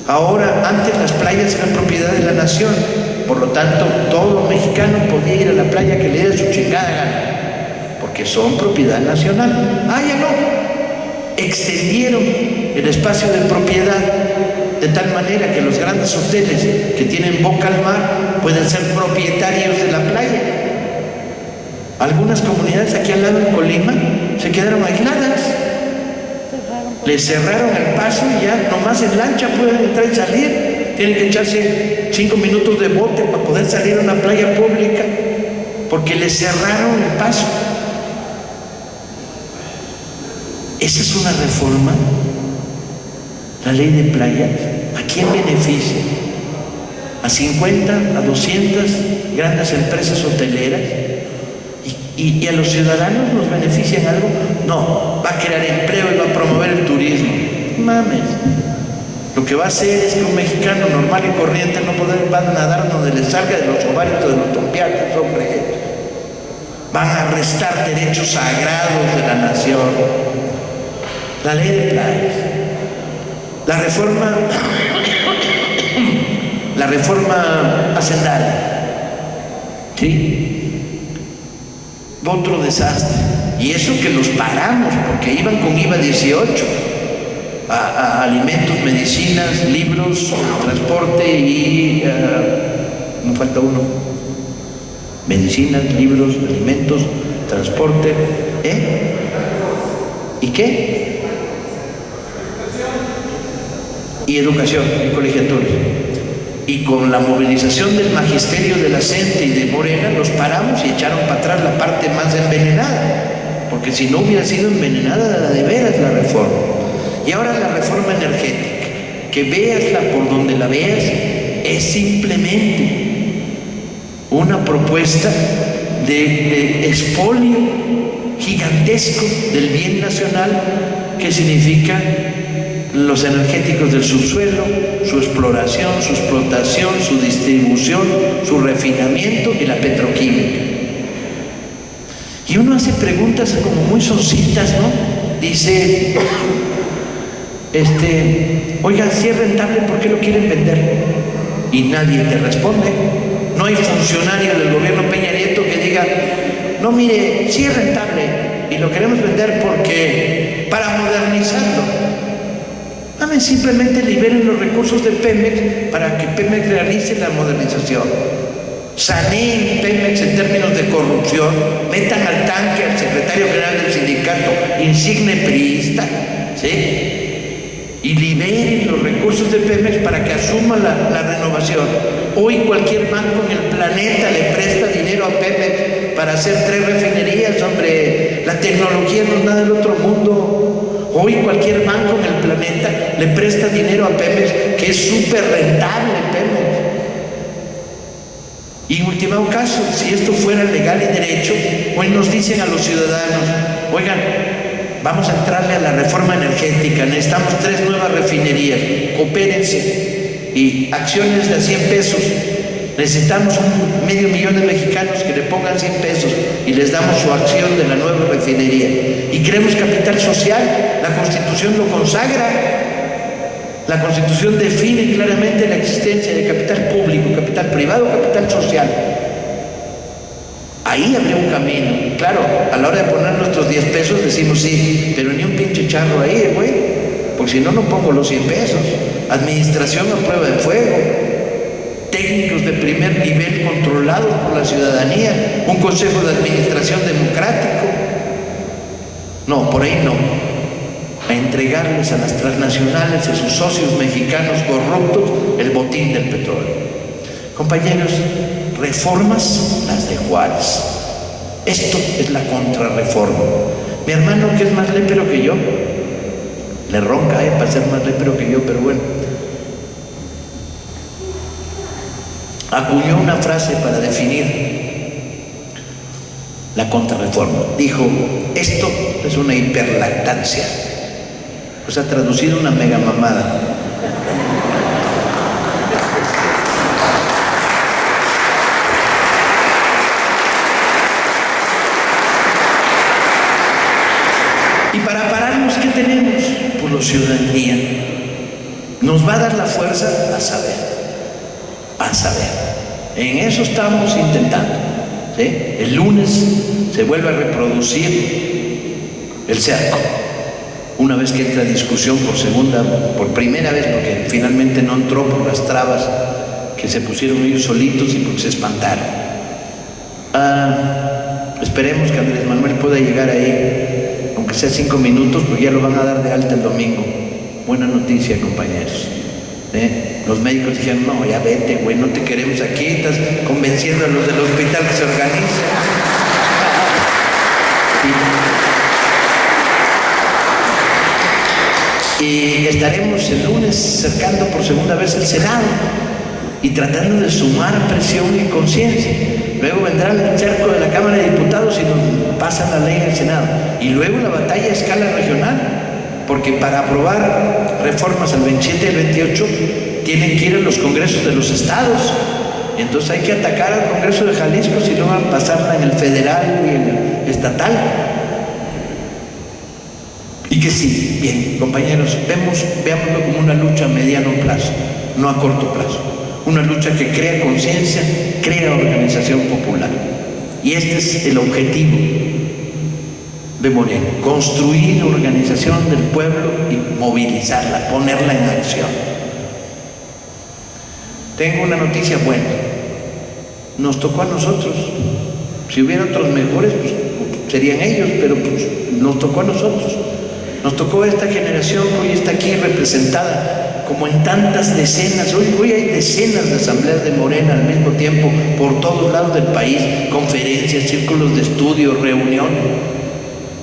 Ahora, antes las playas eran propiedad de la nación, por lo tanto, todo mexicano podía ir a la playa que le diera su chingada gana, porque son propiedad nacional. Ah, ya no. Extendieron el espacio de propiedad de tal manera que los grandes hoteles que tienen boca al mar pueden ser propietarios de la playa. Algunas comunidades aquí al lado en Colima se quedaron aisladas. Les cerraron el paso y ya nomás en lancha pueden entrar y salir. Tienen que echarse 5 minutos de bote para poder salir a una playa pública porque les cerraron el paso. Esa es una reforma. La ley de playas, ¿a quién beneficia? ¿A 50, a 200 grandes empresas hoteleras? ¿Y a los ciudadanos nos benefician algo? No, va a crear empleo y va a promover el turismo. Mames. Lo que va a hacer es que un mexicano normal y corriente no va a nadar donde le salga de los ovarios de los tompiates, hombre. Van a restar derechos sagrados de la nación. La ley de playas, la reforma hacendaria, ¿sí? Otro desastre. Y eso que los paramos, porque iban con IVA 18 a alimentos, medicinas, libros, transporte y me falta uno. Medicinas, libros, alimentos, transporte, ¿y qué? Y educación y colegiaturas. Y con la movilización del magisterio de la CENTE y de Morena los paramos y echaron para atrás la parte más envenenada, porque si no hubiera sido envenenada de veras la reforma. Y ahora la reforma energética, que veasla por donde la veas, es simplemente una propuesta de expolio gigantesco del bien nacional, que significa los energéticos del subsuelo, su exploración, su explotación, su distribución, su refinamiento y la petroquímica. Y uno hace preguntas como muy soncitas, ¿no? Dice, oiga, si es rentable, ¿por qué lo quieren vender? Y nadie te responde. No hay funcionario del gobierno Peña Nieto que diga, no, mire, sí es rentable y lo queremos vender porque para modernizarlo. Simplemente liberen los recursos de Pemex para que Pemex realice la modernización. Saneen Pemex en términos de corrupción, metan al tanque al secretario general del sindicato, insigne priista, ¿sí? Y liberen los recursos de Pemex para que asuma la renovación. Hoy cualquier banco en el planeta le presta dinero a Pemex para hacer 3 refinerías, hombre. La tecnología no es nada del otro mundo. Hoy cualquier banco en el planeta le presta dinero a Pemex, que es súper rentable Pemex. Y en último caso, si esto fuera legal y derecho, hoy nos dicen a los ciudadanos, oigan, vamos a entrarle a la reforma energética, necesitamos 3 nuevas refinerías, coopérense, y acciones de a 100 pesos. Necesitamos 500,000 de mexicanos que le pongan 100 pesos y les damos su acción de la nueva refinería. Y queremos capital social, la Constitución lo consagra. La Constitución define claramente la existencia de capital público, capital privado, capital social. Ahí habría un camino. Claro, a la hora de poner nuestros 10 pesos decimos sí, pero ni un pinche charro ahí, güey, porque si no, no pongo los 100 pesos. Administración a prueba de fuego. Técnicos de primer nivel controlados por la ciudadanía, un consejo de administración democrático. No, por ahí no. A entregarles a las transnacionales, a sus socios mexicanos corruptos, el botín del petróleo. Compañeros, reformas, las de Juárez. Esto es la contrarreforma. Mi hermano, que es más lépero que yo, le ronca para ser más lépero que yo, pero bueno, acuñó una frase para definir la contrarreforma. Dijo, esto es una hiperlactancia. O sea, traducido una mega mamada. Y para pararnos, ¿qué tenemos? Pues la ciudadanía. Nos va a dar la fuerza a saber. A saber. En eso estamos intentando. ¿Sí? El lunes se vuelve a reproducir el cerco. Una vez que entra a discusión por primera vez, porque finalmente no entró por las trabas que se pusieron ellos solitos y porque se espantaron. Esperemos que Andrés Manuel pueda llegar ahí, aunque sea 5 minutos, porque ya lo van a dar de alta el domingo. Buena noticia, compañeros. Los médicos dijeron, no, ya vete, güey, no te queremos aquí, estás convenciendo a los del hospital que se organicen. Y estaremos el lunes cercando por segunda vez el Senado y tratando de sumar presión y conciencia. Luego vendrá el cerco de la Cámara de Diputados y nos pasan la ley en el Senado. Y luego la batalla a escala regional, porque para aprobar reformas el 27 y el 28 tienen que ir a los congresos de los estados. Y entonces hay que atacar al Congreso de Jalisco si no van a pasarla en el federal y en el estatal. Y que sí, bien, compañeros, veámoslo como una lucha a mediano plazo, no a corto plazo. Una lucha que crea conciencia, crea organización popular. Y este es el objetivo de Morena: construir organización del pueblo y movilizarla, ponerla en acción. Tengo una noticia buena. Nos tocó a nosotros. Si hubiera otros mejores, pues serían ellos, pero pues nos tocó a nosotros. Nos tocó a esta generación que hoy está aquí representada, como en tantas decenas. Hoy hay decenas de asambleas de Morena al mismo tiempo, por todos lados del país, conferencias, círculos de estudio, reuniones.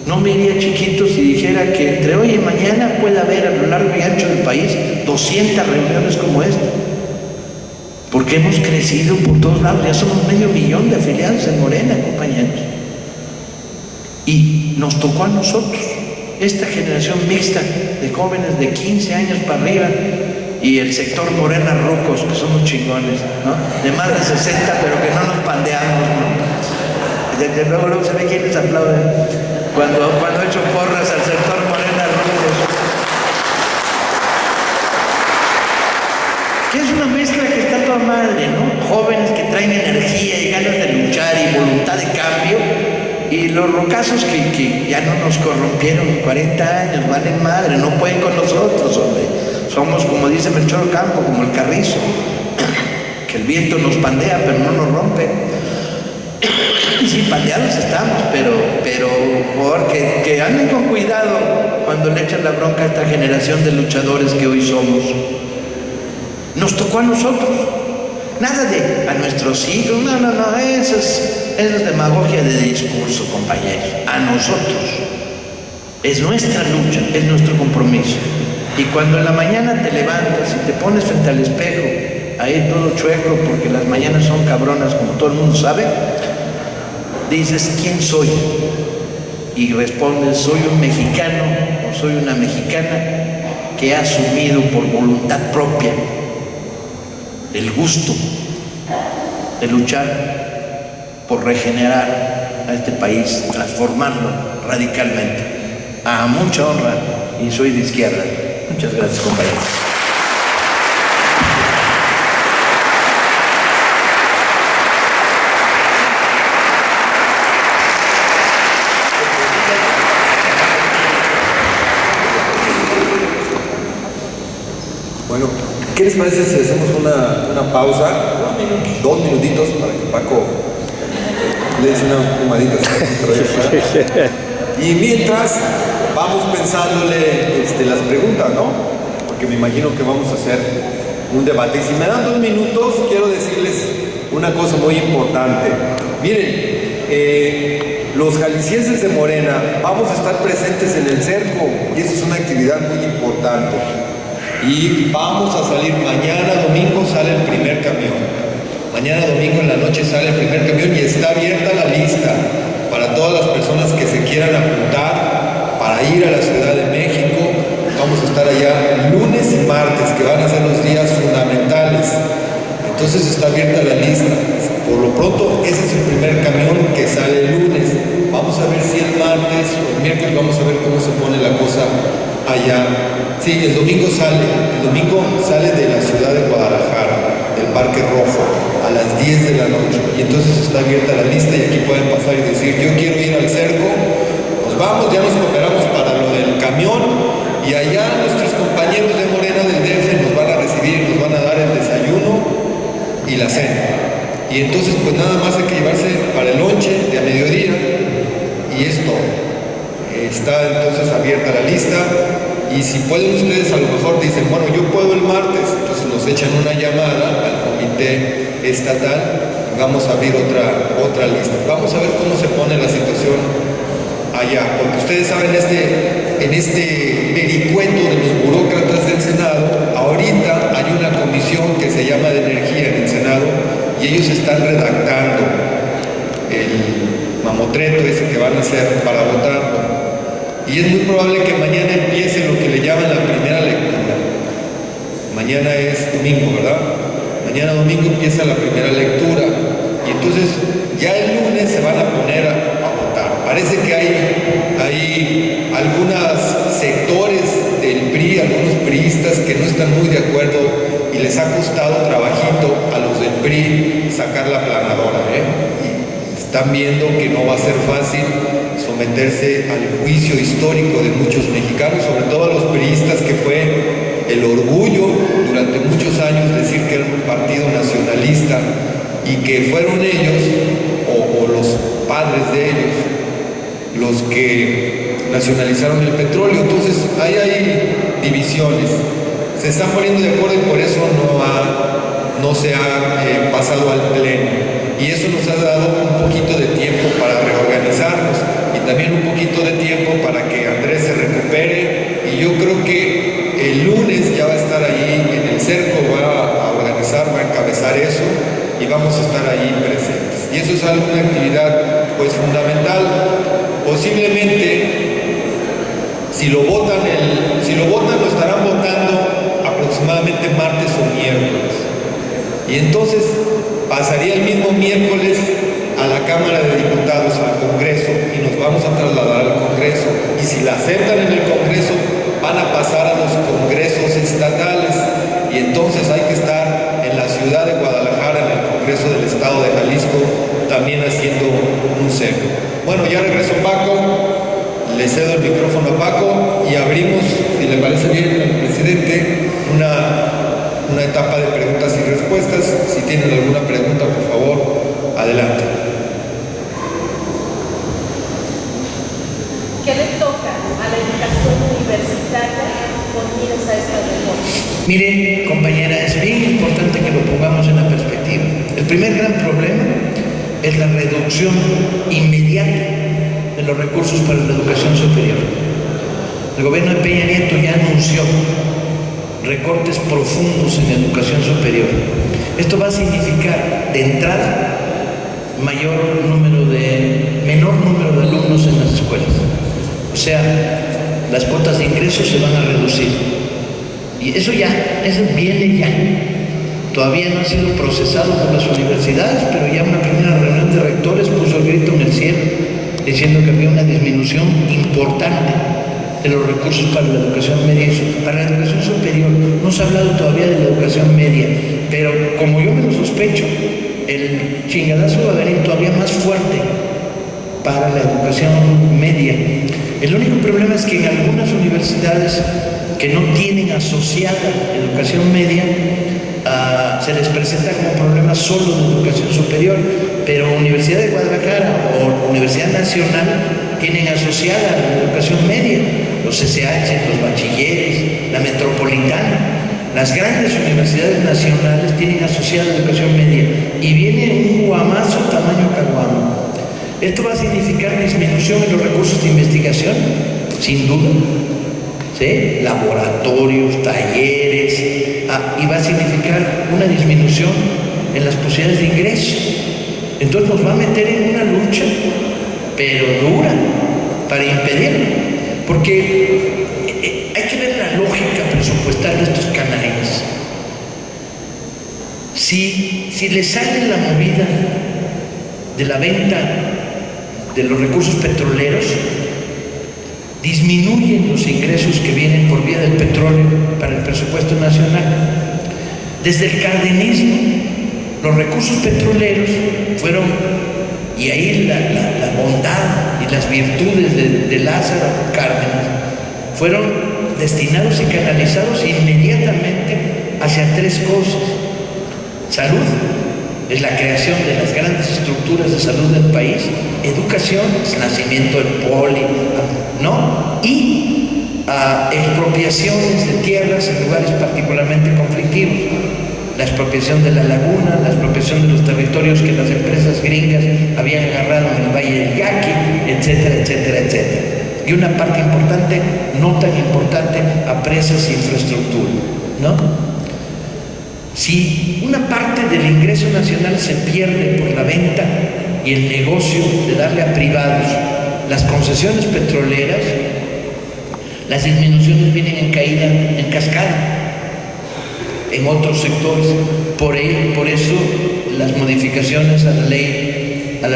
No me iría chiquito si dijera que entre hoy y mañana puede haber a lo largo y ancho del país 200 reuniones como esta. Porque hemos crecido por todos lados, ya somos 500,000 de afiliados en Morena, compañeros. Y nos tocó a nosotros, esta generación mixta de jóvenes de 15 años para arriba y el sector Morena rucos, que somos chingones, ¿no? De más de 60, pero que no nos pandeamos, ¿no? Desde luego se ve quién les aplaude cuando he hecho porras al sector Morena rucos. Que es una mezcla que está toda madre, ¿no? Jóvenes que traen energía y ganas de luchar y voluntad de cambio, y los rocazos que ya no nos corrompieron 40 años, valen madre, no pueden con nosotros, hombre. Somos, como dice Melchor Ocampo, como el carrizo, que el viento nos pandea pero no nos rompe. Sí, pandeados estamos, pero que anden con cuidado cuando le echan la bronca a esta generación de luchadores que hoy somos. Nos tocó a nosotros. Nada de a nuestros hijos, no, eso es demagogia de discurso, compañeros. A nosotros. Es nuestra lucha, es nuestro compromiso. Y cuando en la mañana te levantas y te pones frente al espejo, ahí todo chueco, porque las mañanas son cabronas, como todo el mundo sabe, dices, ¿quién soy? Y respondes, soy un mexicano o soy una mexicana que ha asumido por voluntad propia el gusto de luchar por regenerar a este país, transformarlo radicalmente. A mucha honra, y soy de izquierda. Muchas gracias, compañeros. Bueno, ¿qué les parece si hacemos una pausa? 2 minutitos para que Paco le eche una fumadita. Y mientras vamos pensándole las preguntas, ¿no? Porque me imagino que vamos a hacer un debate. Y si me dan 2 minutos, quiero decirles una cosa muy importante. Miren, los jaliscienses de Morena vamos a estar presentes en el cerco y eso es una actividad muy importante. Y vamos a salir mañana domingo, sale el primer camión. Mañana domingo en la noche sale el primer camión y está abierta la lista para todas las personas que se quieran apuntar para ir a la Ciudad de México. Vamos a estar allá lunes y martes, que van a ser los días fundamentales. Entonces está abierta la lista. Por lo pronto, ese es el primer camión que sale el lunes. Vamos a ver si el martes o el miércoles vamos a ver cómo se pone la cosa allá. Sí, el domingo sale de la ciudad de Guadalajara, del Parque Rojo, a las 10 de la noche. Y entonces está abierta la lista y aquí pueden pasar y decir, yo quiero ir al cerco. Nos vamos, ya nos cooperamos para lo del camión y allá nuestros compañeros de Morena del DF nos van a recibir, nos van a dar el desayuno y la cena. Y entonces pues nada más hay que llevarse para el lonche de a mediodía y es todo. Está entonces abierta la lista y si pueden ustedes a lo mejor dicen, bueno, yo puedo el martes, entonces nos echan una llamada al comité estatal y vamos a abrir otra lista. Vamos a ver cómo se pone la situación allá, porque ustedes saben en este vericueto de los burócratas del Senado, ahorita hay una comisión que se llama de energía en el Senado y ellos están redactando el mamotreto ese que van a hacer para votarlo. Y es muy probable que mañana empiece lo que le llaman la primera lectura. Mañana es domingo, ¿verdad? Mañana domingo empieza la primera lectura. Y entonces ya el lunes se van a poner a votar. Parece que hay algunos sectores del PRI, algunos priistas que no están muy de acuerdo y les ha costado trabajito a los del PRI sacar la planadora, Y están viendo que no va a ser fácil someterse al juicio histórico de muchos mexicanos, sobre todo a los priistas, que fue el orgullo durante muchos años decir que era un partido nacionalista y que fueron ellos o los padres de ellos los que nacionalizaron el petróleo. Entonces ahí hay divisiones, se están poniendo de acuerdo y por eso no se ha pasado al pleno. Y eso nos ha dado un poquito de tiempo para reorganizarnos y también un poquito de tiempo para que Andrés se recupere. Y yo creo que el lunes ya va a estar ahí en el cerco, va a organizar, va a encabezar eso y vamos a estar ahí presentes. Y eso es una actividad pues fundamental. Posiblemente si lo votan lo estarán votando aproximadamente martes o miércoles. Y entonces pasaría el mismo miércoles a la Cámara de Diputados, al Congreso, y nos vamos a trasladar al Congreso. Y si la aceptan en el Congreso, van a pasar a los congresos estatales. Y entonces hay que estar en la ciudad de Guadalajara, en el Congreso del Estado de Jalisco, también haciendo un cerco. Bueno, ya regreso Paco, le cedo el micrófono a Paco y abrimos, si le parece bien al presidente, una etapa de preguntas y respuestas. Si tienen alguna pregunta, por favor, adelante. ¿Qué le toca a la educación universitaria con miras a esta reforma? Mire, compañera, es bien importante que lo pongamos en la perspectiva. El primer gran problema es la reducción inmediata de los recursos para la educación superior. El gobierno de Peña Nieto ya anunció recortes profundos en educación superior. Esto va a significar, de entrada, menor número de alumnos en las escuelas. O sea, las cuotas de ingresos se van a reducir. Y eso viene ya. Todavía no ha sido procesado por las universidades, pero ya una primera reunión de rectores puso el grito en el cielo, diciendo que había una disminución importante de los recursos para la educación media y para la educación superior. No se ha hablado todavía de la educación media, pero como yo me lo sospecho, el chingadazo va a venir todavía más fuerte para la educación media. El único problema es que en algunas universidades que no tienen asociada educación media, se les presenta como problema solo de educación superior, pero Universidad de Guadalajara o Universidad Nacional tienen asociada la educación media, los SH, los bachilleres, la metropolitana. las grandes universidades nacionales tienen asociada educación media y viene un guamazo tamaño caguamo. ¿Esto va a significar disminución en los recursos de investigación? Sin duda. ¿Sí? Laboratorios, talleres, y va a significar una disminución en las posibilidades de ingreso. Entonces nos va a meter en una lucha, pero dura, para impedirlo. Porque hay que ver la lógica presupuestal de estos canallas. Si les sale la movida de la venta de los recursos petroleros, disminuyen los ingresos que vienen por vía del petróleo para el presupuesto nacional. Desde el cardenismo, los recursos petroleros fueron, y ahí la bondad y las virtudes de Lázaro Cárdenas, fueron destinados y canalizados inmediatamente hacia tres cosas. Salud, es la creación de las grandes estructuras de salud del país. Educación, es el nacimiento del poli, ¿no? Y expropiaciones de tierras en lugares particularmente conflictivos. La expropiación de la laguna, la expropiación de los territorios que las empresas gringas habían agarrado en el Valle del Yaqui, etcétera, etcétera, etcétera. Y una parte importante, no tan importante, a presas e infraestructura, ¿no? Si una parte del ingreso nacional se pierde por la venta y el negocio de darle a privados las concesiones petroleras, las disminuciones vienen en caída, en cascada, en otros sectores. Por eso las modificaciones a la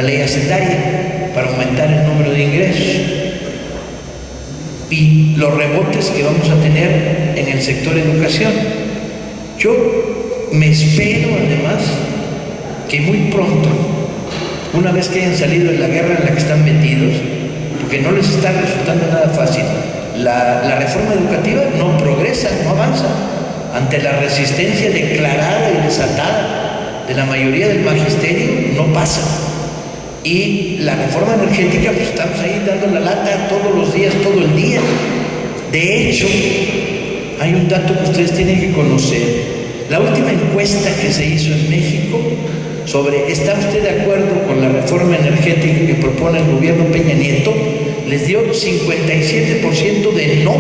ley hacendaria, para aumentar el número de ingresos. Y los rebotes que vamos a tener en el sector educación. Yo me espero además que muy pronto, una vez que hayan salido de la guerra en la que están metidos, porque no les está resultando nada fácil, la reforma educativa no progresa, no avanza, ante la resistencia declarada y desatada de la mayoría del magisterio, no pasa. Y la reforma energética, pues estamos ahí dando la lata todos los días, todo el día. De hecho, hay un dato que ustedes tienen que conocer. La última encuesta que se hizo en México sobre ¿está usted de acuerdo con la reforma energética que propone el gobierno Peña Nieto? Les dio 57% de no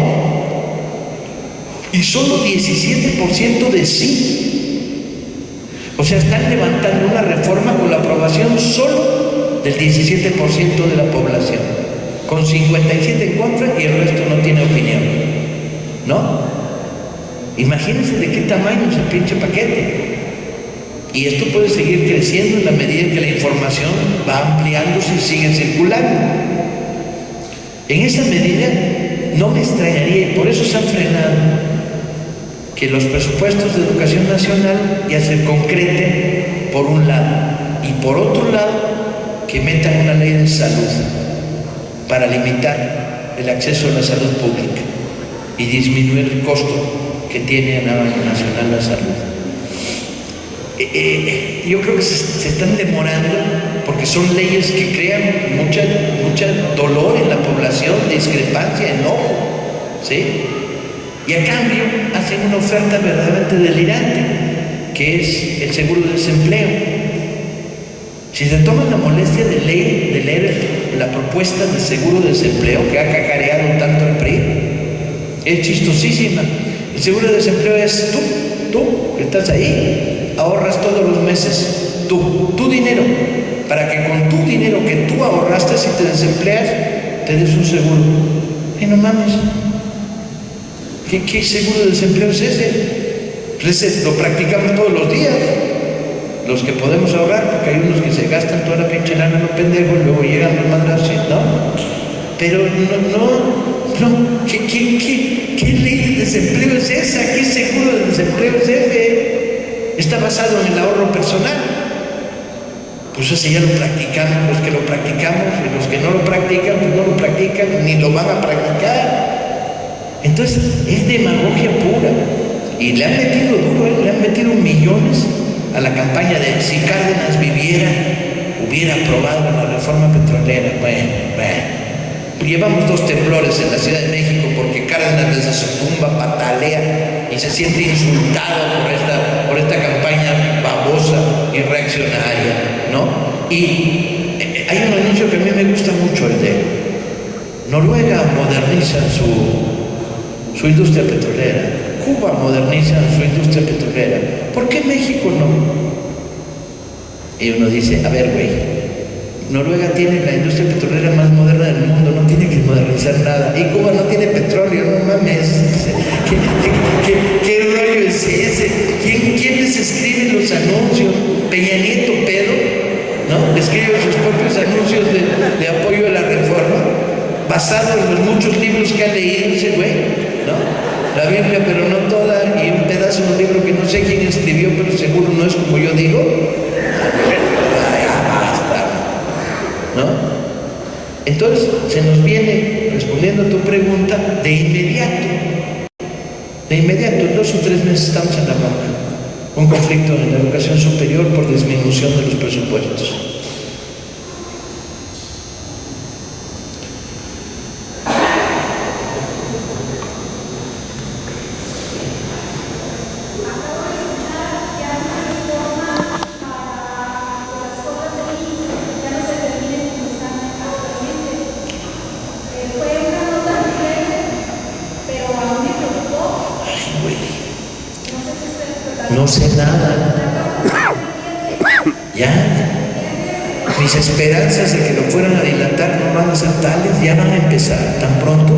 y solo 17% de sí. O sea, están levantando una reforma con la aprobación solo del 17% de la población, con 57 en contra y el resto no tiene opinión, ¿no? Imagínense de qué tamaño es el pinche paquete. Y esto puede seguir creciendo en la medida en que la información va ampliándose y sigue circulando. En esa medida no me extrañaría, y por eso se han frenado, que los presupuestos de educación nacional ya se concreten por un lado, y por otro lado que metan una ley de salud para limitar el acceso a la salud pública y disminuir el costo que tiene a nivel nacional la salud. Yo creo que se están demorando porque son leyes que crean mucha dolor en la población, discrepancia, enojo, ¿sí? Y a cambio hacen una oferta verdaderamente delirante, que es el seguro de desempleo. Si se toman la molestia de leer la propuesta de seguro de desempleo que ha cacareado tanto el PRI, es chistosísima. El seguro de desempleo es tú que estás ahí, ahorras todos los meses, tu dinero, para que con tu dinero que tú ahorraste, si te desempleas, te des un seguro. Y no mames, ¿qué seguro de desempleo es ese? Pues ese lo practicamos todos los días, los que podemos ahorrar, porque hay unos que se gastan toda la pinche lana, no pendejos, luego llegan los madrazos, ¿no? Pero no, ¿qué ley de desempleo es esa? ¿Qué seguro de desempleo es ese? Está basado en el ahorro personal. Pues ese ya lo practicamos, los que lo practicamos, y los que no lo practican, pues no lo practican, ni lo van a practicar. Entonces, es demagogia pura. Y le han metido duro, le han metido millones a la campaña de si Cárdenas hubiera aprobado la reforma petrolera. Bueno. Llevamos 2 temblores en la Ciudad de México porque Cárdenas desde su tumba patalea y se siente insultado por esta campaña babosa y reaccionaria, ¿no? Y hay un anuncio que a mí me gusta mucho, el de Noruega moderniza su industria petrolera, Cuba moderniza su industria petrolera, ¿por qué México no? Y uno dice, a ver, güey, Noruega tiene la industria petrolera más moderna del mundo, no tiene que modernizar nada. Y Cuba no tiene petróleo, no mames. ¿Qué rollo es ese? ¿Quién les escribe los anuncios? Peña Nieto, pedo, ¿no? Escribe sus propios anuncios de apoyo a la reforma, basado en los muchos libros que ha leído ese güey, ¿no? La Biblia, pero no toda, y un pedazo de un libro que no sé quién escribió, pero seguro no es como yo digo. ¿No? Entonces se nos viene, respondiendo a tu pregunta, de inmediato, en 2 o 3 meses estamos en la bronca, un conflicto en la educación superior por disminución de los presupuestos. No sé nada. Ya. Mis esperanzas de que lo fueran a dilatar no van a ser tales, ya van a empezar tan pronto.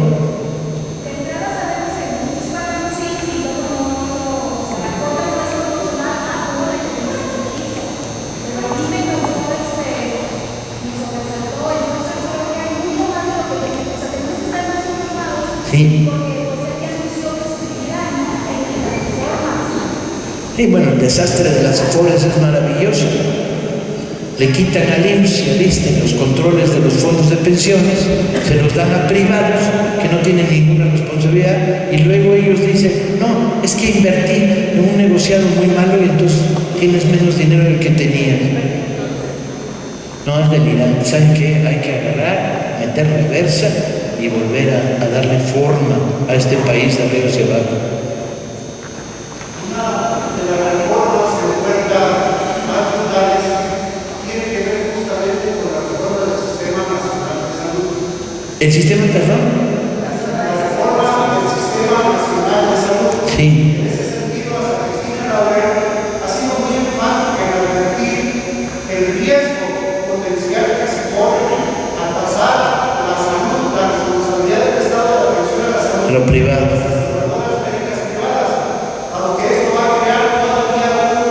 Sí. Y bueno, el desastre de las Afores es maravilloso. Le quitan al IMSS y al ISSSTE los controles de los fondos de pensiones, se los dan a privados que no tienen ninguna responsabilidad, y luego ellos dicen, no, es que invertí en un negociado muy malo y entonces tienes menos dinero del que tenías. No, es delirante. ¿Saben qué? Hay que agarrar, meter reversa y volver a darle forma a este país de arriba hacia abajo. ¿El sistema, perdón? La reforma del Sistema Nacional de Salud. Sí. En ese sentido, hasta Cristina Laurel ha sido muy enfática en advertir el riesgo potencial que se corre al pasar la salud, la responsabilidad del Estado de la atención a la salud. Lo privado. Las médicas privadas, a lo que esto va a crear todavía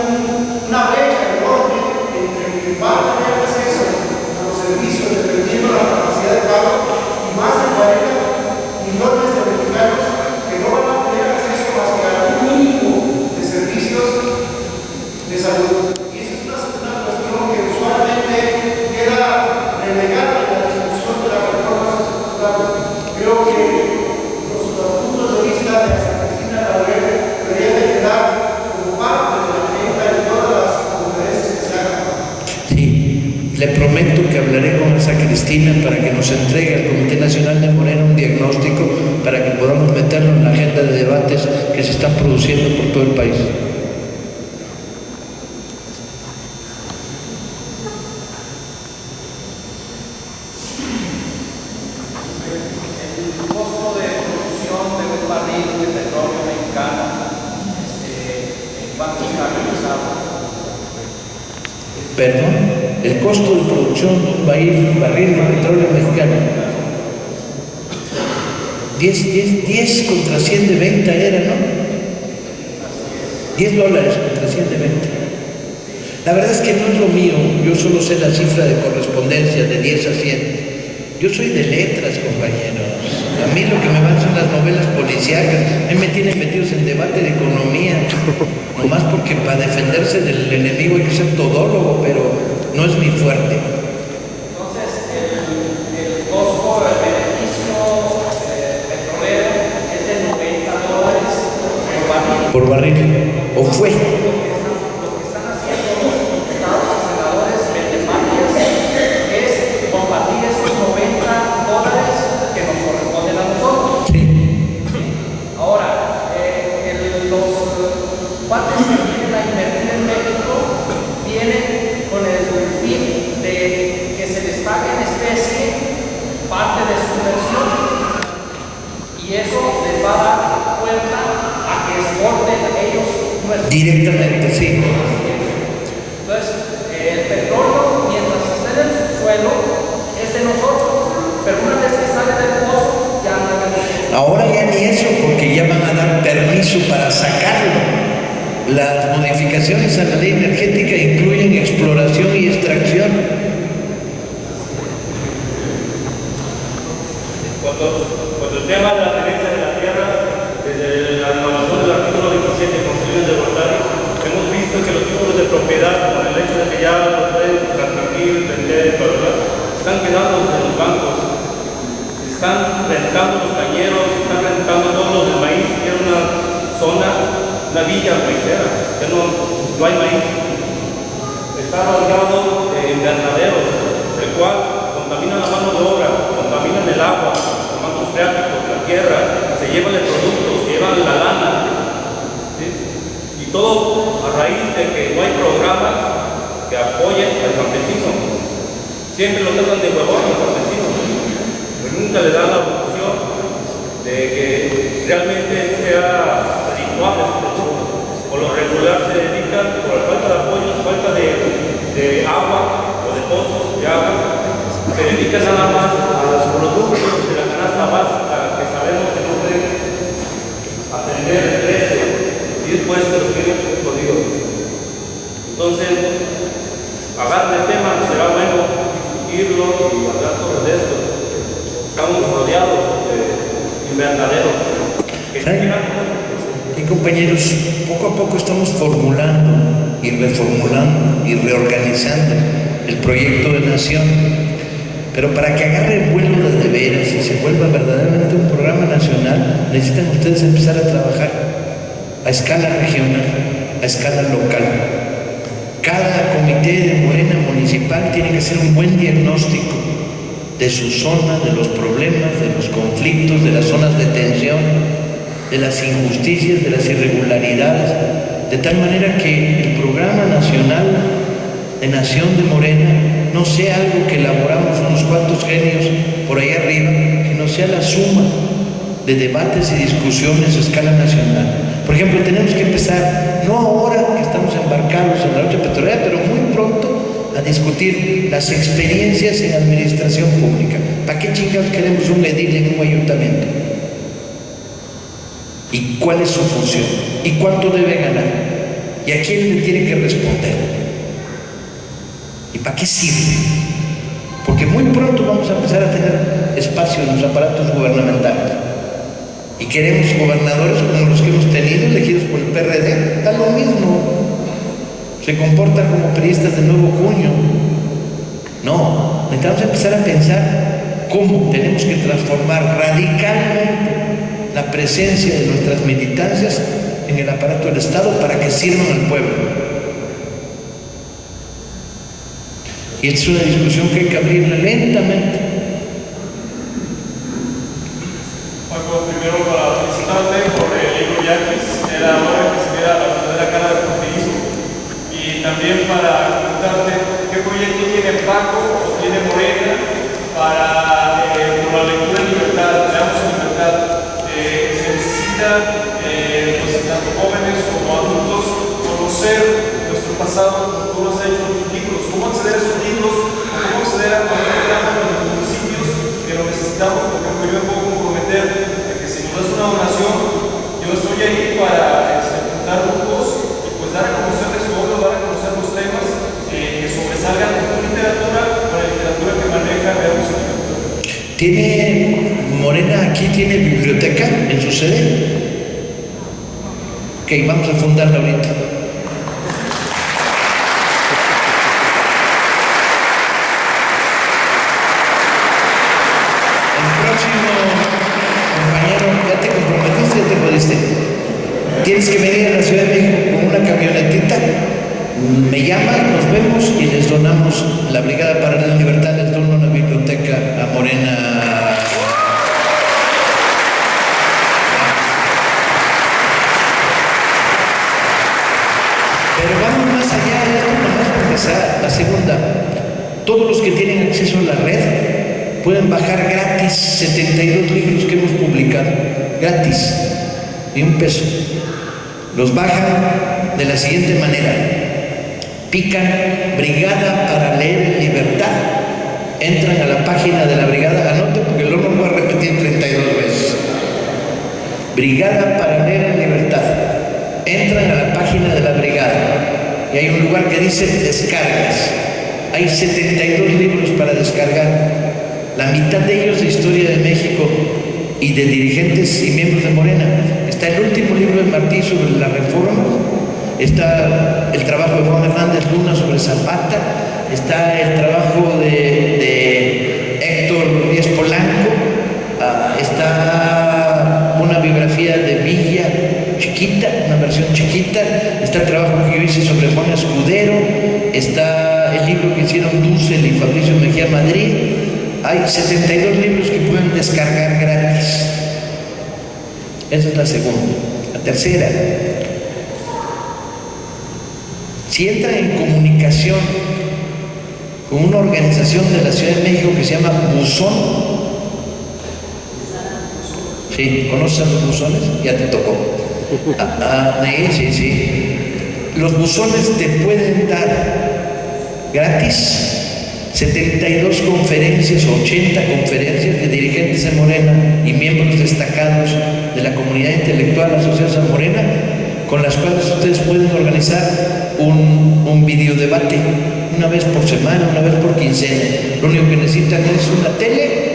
una brecha enorme entre quien va a tener acceso a los servicios dependiendo de la capacidad de pago, más de 40 millones de mexicanos que no van a tener acceso más que a un mínimo de servicios de salud. Y esa es una cuestión que usualmente queda relegada en la discusión de la reforma estructural. Creo que los puntos de vista de Santa Cristina Laurel deberían de quedar como parte de la agenda en todas las conferencias que se hagan. Sí, le prometo que hablaré con esa Cristina para que nos entregue al Comité Nacional de Morena un diagnóstico para que podamos meterlo en la agenda de debates que se están produciendo por todo el país. El costo de producción de un barril de petróleo mexicano, ¿en cuánto está realizado? ¿Perdón? El costo de producción de un barril de petróleo mexicano. 10 contra 100 de venta era, ¿no? $10 contra 100 de venta. La verdad es que no es lo mío, yo solo sé la cifra de correspondencia de 10 a 100. Yo soy de letras, compañeros. A mí lo que me van son las novelas policíacas. A mí me tienen metidos en debate de economía. Nomás porque para defenderse del enemigo hay que ser todólogo, pero no es mi fuerte. Entonces, el costo del beneficio petrolero es de $90 Por barril. ¿O fue? Lo que están haciendo los diputados y senadores vendemafias es combatir esos $90 que nos corresponden a nosotros. Sí. pague en especie parte de su inversión y eso les va a dar puerta a que exporten a ellos nuestros. Directamente, sí. Entonces, el petróleo, mientras esté en el subsuelo, es de nosotros, pero una vez que sale del pozo, ya no es de nosotros. Ahora ya ni eso, porque ya van a dar permiso para sacarlo. Las modificaciones a la ley energética incluyen exploración y extracción. Cuando el tema de la tenencia de la tierra, desde la renovación del artículo 27 de Constitución de Voltaire, hemos visto que los títulos de propiedad, por el hecho de que ya lo pueden transmitir, vender, están quedando en los bancos, están rentando los cañeros, están rentando todos los del maíz, que era una zona, una villa maicera, que no hay maíz. Está rodeado de invernaderos, el cual contaminan la mano de obra, contaminan el agua, los mantos freáticos, la tierra, se llevan el producto, se llevan la lana. ¿Sí? Y todo a raíz de que no hay programas que apoyen al campesino. Siempre lo tratan de huevón al campesino, pero nunca le dan la opción de que realmente sea redituable su trabajo. Por lo regular se dedican, por la falta de apoyo, falta de agua o de pozos de agua, se dedican nada más a los productos de la canasta básica que sabemos que no pueden atender el precio y después que los tienen jodidos. Entonces, agarrar el tema, será bueno discutirlo y hablar sobre esto. Estamos rodeados de invernaderos que Y compañeros, poco a poco estamos formulando y reformulando y reorganizando el proyecto de nación, pero para que agarre vuelo de veras y se vuelva verdaderamente un programa nacional, necesitan ustedes empezar a trabajar a escala regional, a escala local. Cada comité de Morena municipal tiene que hacer un buen diagnóstico de su zona, de los problemas, de los conflictos, de las zonas de tensión, de las injusticias, de las irregularidades, de tal manera que el programa nacional de Nación de Morena no sea algo que elaboramos unos cuantos genios por ahí arriba, sino sea la suma de debates y discusiones a escala nacional. Por ejemplo, tenemos que empezar, no ahora que estamos embarcados en la lucha petrolera, pero muy pronto a discutir las experiencias en administración pública. ¿Para qué chingados queremos un edil en un ayuntamiento? ¿Y cuál es su función? ¿Y cuánto debe ganar? ¿Y a quién le tiene que responder? ¿Y para qué sirve? Porque muy pronto vamos a empezar a tener espacio en los aparatos gubernamentales. Y queremos gobernadores como los que hemos tenido, elegidos por el PRD. Da lo mismo. Se comportan como periodistas de nuevo cuño. No, necesitamos empezar a pensar cómo tenemos que transformar radicalmente la presencia de nuestras militancias en el aparato del Estado para que sirvan al pueblo. Y esta es una discusión que hay que abrirla lentamente. Paco, primero para felicitarte por el libro Yaquis, era hora que se viera la verdadera cara del porfirismo. Y también para preguntarte qué proyecto tiene Paco o tiene Morena para por la lectura en libertad, leamos en libertad. Se necesita, pues, tanto jóvenes como adultos, conocer nuestro pasado, como tú lo has hecho en tus libros, cómo acceder a esos libros, cómo acceder a cualquier campo en los municipios que lo necesitamos. Por ejemplo, yo me puedo comprometer a que si nos das una donación, yo estoy ahí para juntar grupos y pues dar a conocer de su obra, dar a conocer los temas que sobresalgan de tu literatura con la literatura que maneja Veamos en Libertad. ¿Tiene Morena aquí tiene biblioteca en su sede? Ok, vamos a fundarla ahorita. El próximo compañero, ya te comprometiste, ya te jodiste. Tienes que venir a la Ciudad de México con una camionetita. Me llaman, nos vemos y les donamos la Brigada para la Libertad, les dono una biblioteca a Morena. Pero vamos más allá de esto, nomás para empezar. La segunda, todos los que tienen acceso hizo la red, pueden bajar gratis 72 libros que hemos publicado, gratis, ni un peso. Los bajan de la siguiente manera: pican Brigada para Leer en Libertad, entran a la página de la brigada, anoten porque luego lo voy a repetir 32 veces. Brigada para Leer en Libertad, entran a la página de la brigada y hay un lugar que dice descargas. Hay 72 libros para descargar, la mitad de ellos de historia de México y de dirigentes y miembros de Morena. Está el último libro de Martí sobre la reforma, está el trabajo de Juan Hernández Luna sobre Zapata, está el trabajo de Héctor Díaz Polanco, está una biografía de Villa chiquita, una versión chiquita, está el trabajo que yo hice sobre Juan Escudero, está el libro que hicieron Dussel y Fabricio Mejía Madrid. Hay 72 libros que pueden descargar gratis. Esa es la segunda. La tercera, si entran en comunicación con una organización de la Ciudad de México que se llama Buzón. ¿Sí? ¿Conoces a los buzones? Ya te tocó. Sí. Los buzones te pueden dar gratis 72 conferencias, 80 conferencias de dirigentes de Morena y miembros destacados de la comunidad intelectual asociados a Morena, con las cuales ustedes pueden organizar un videodebate una vez por semana, una vez por quincena. Lo único que necesitan es una tele,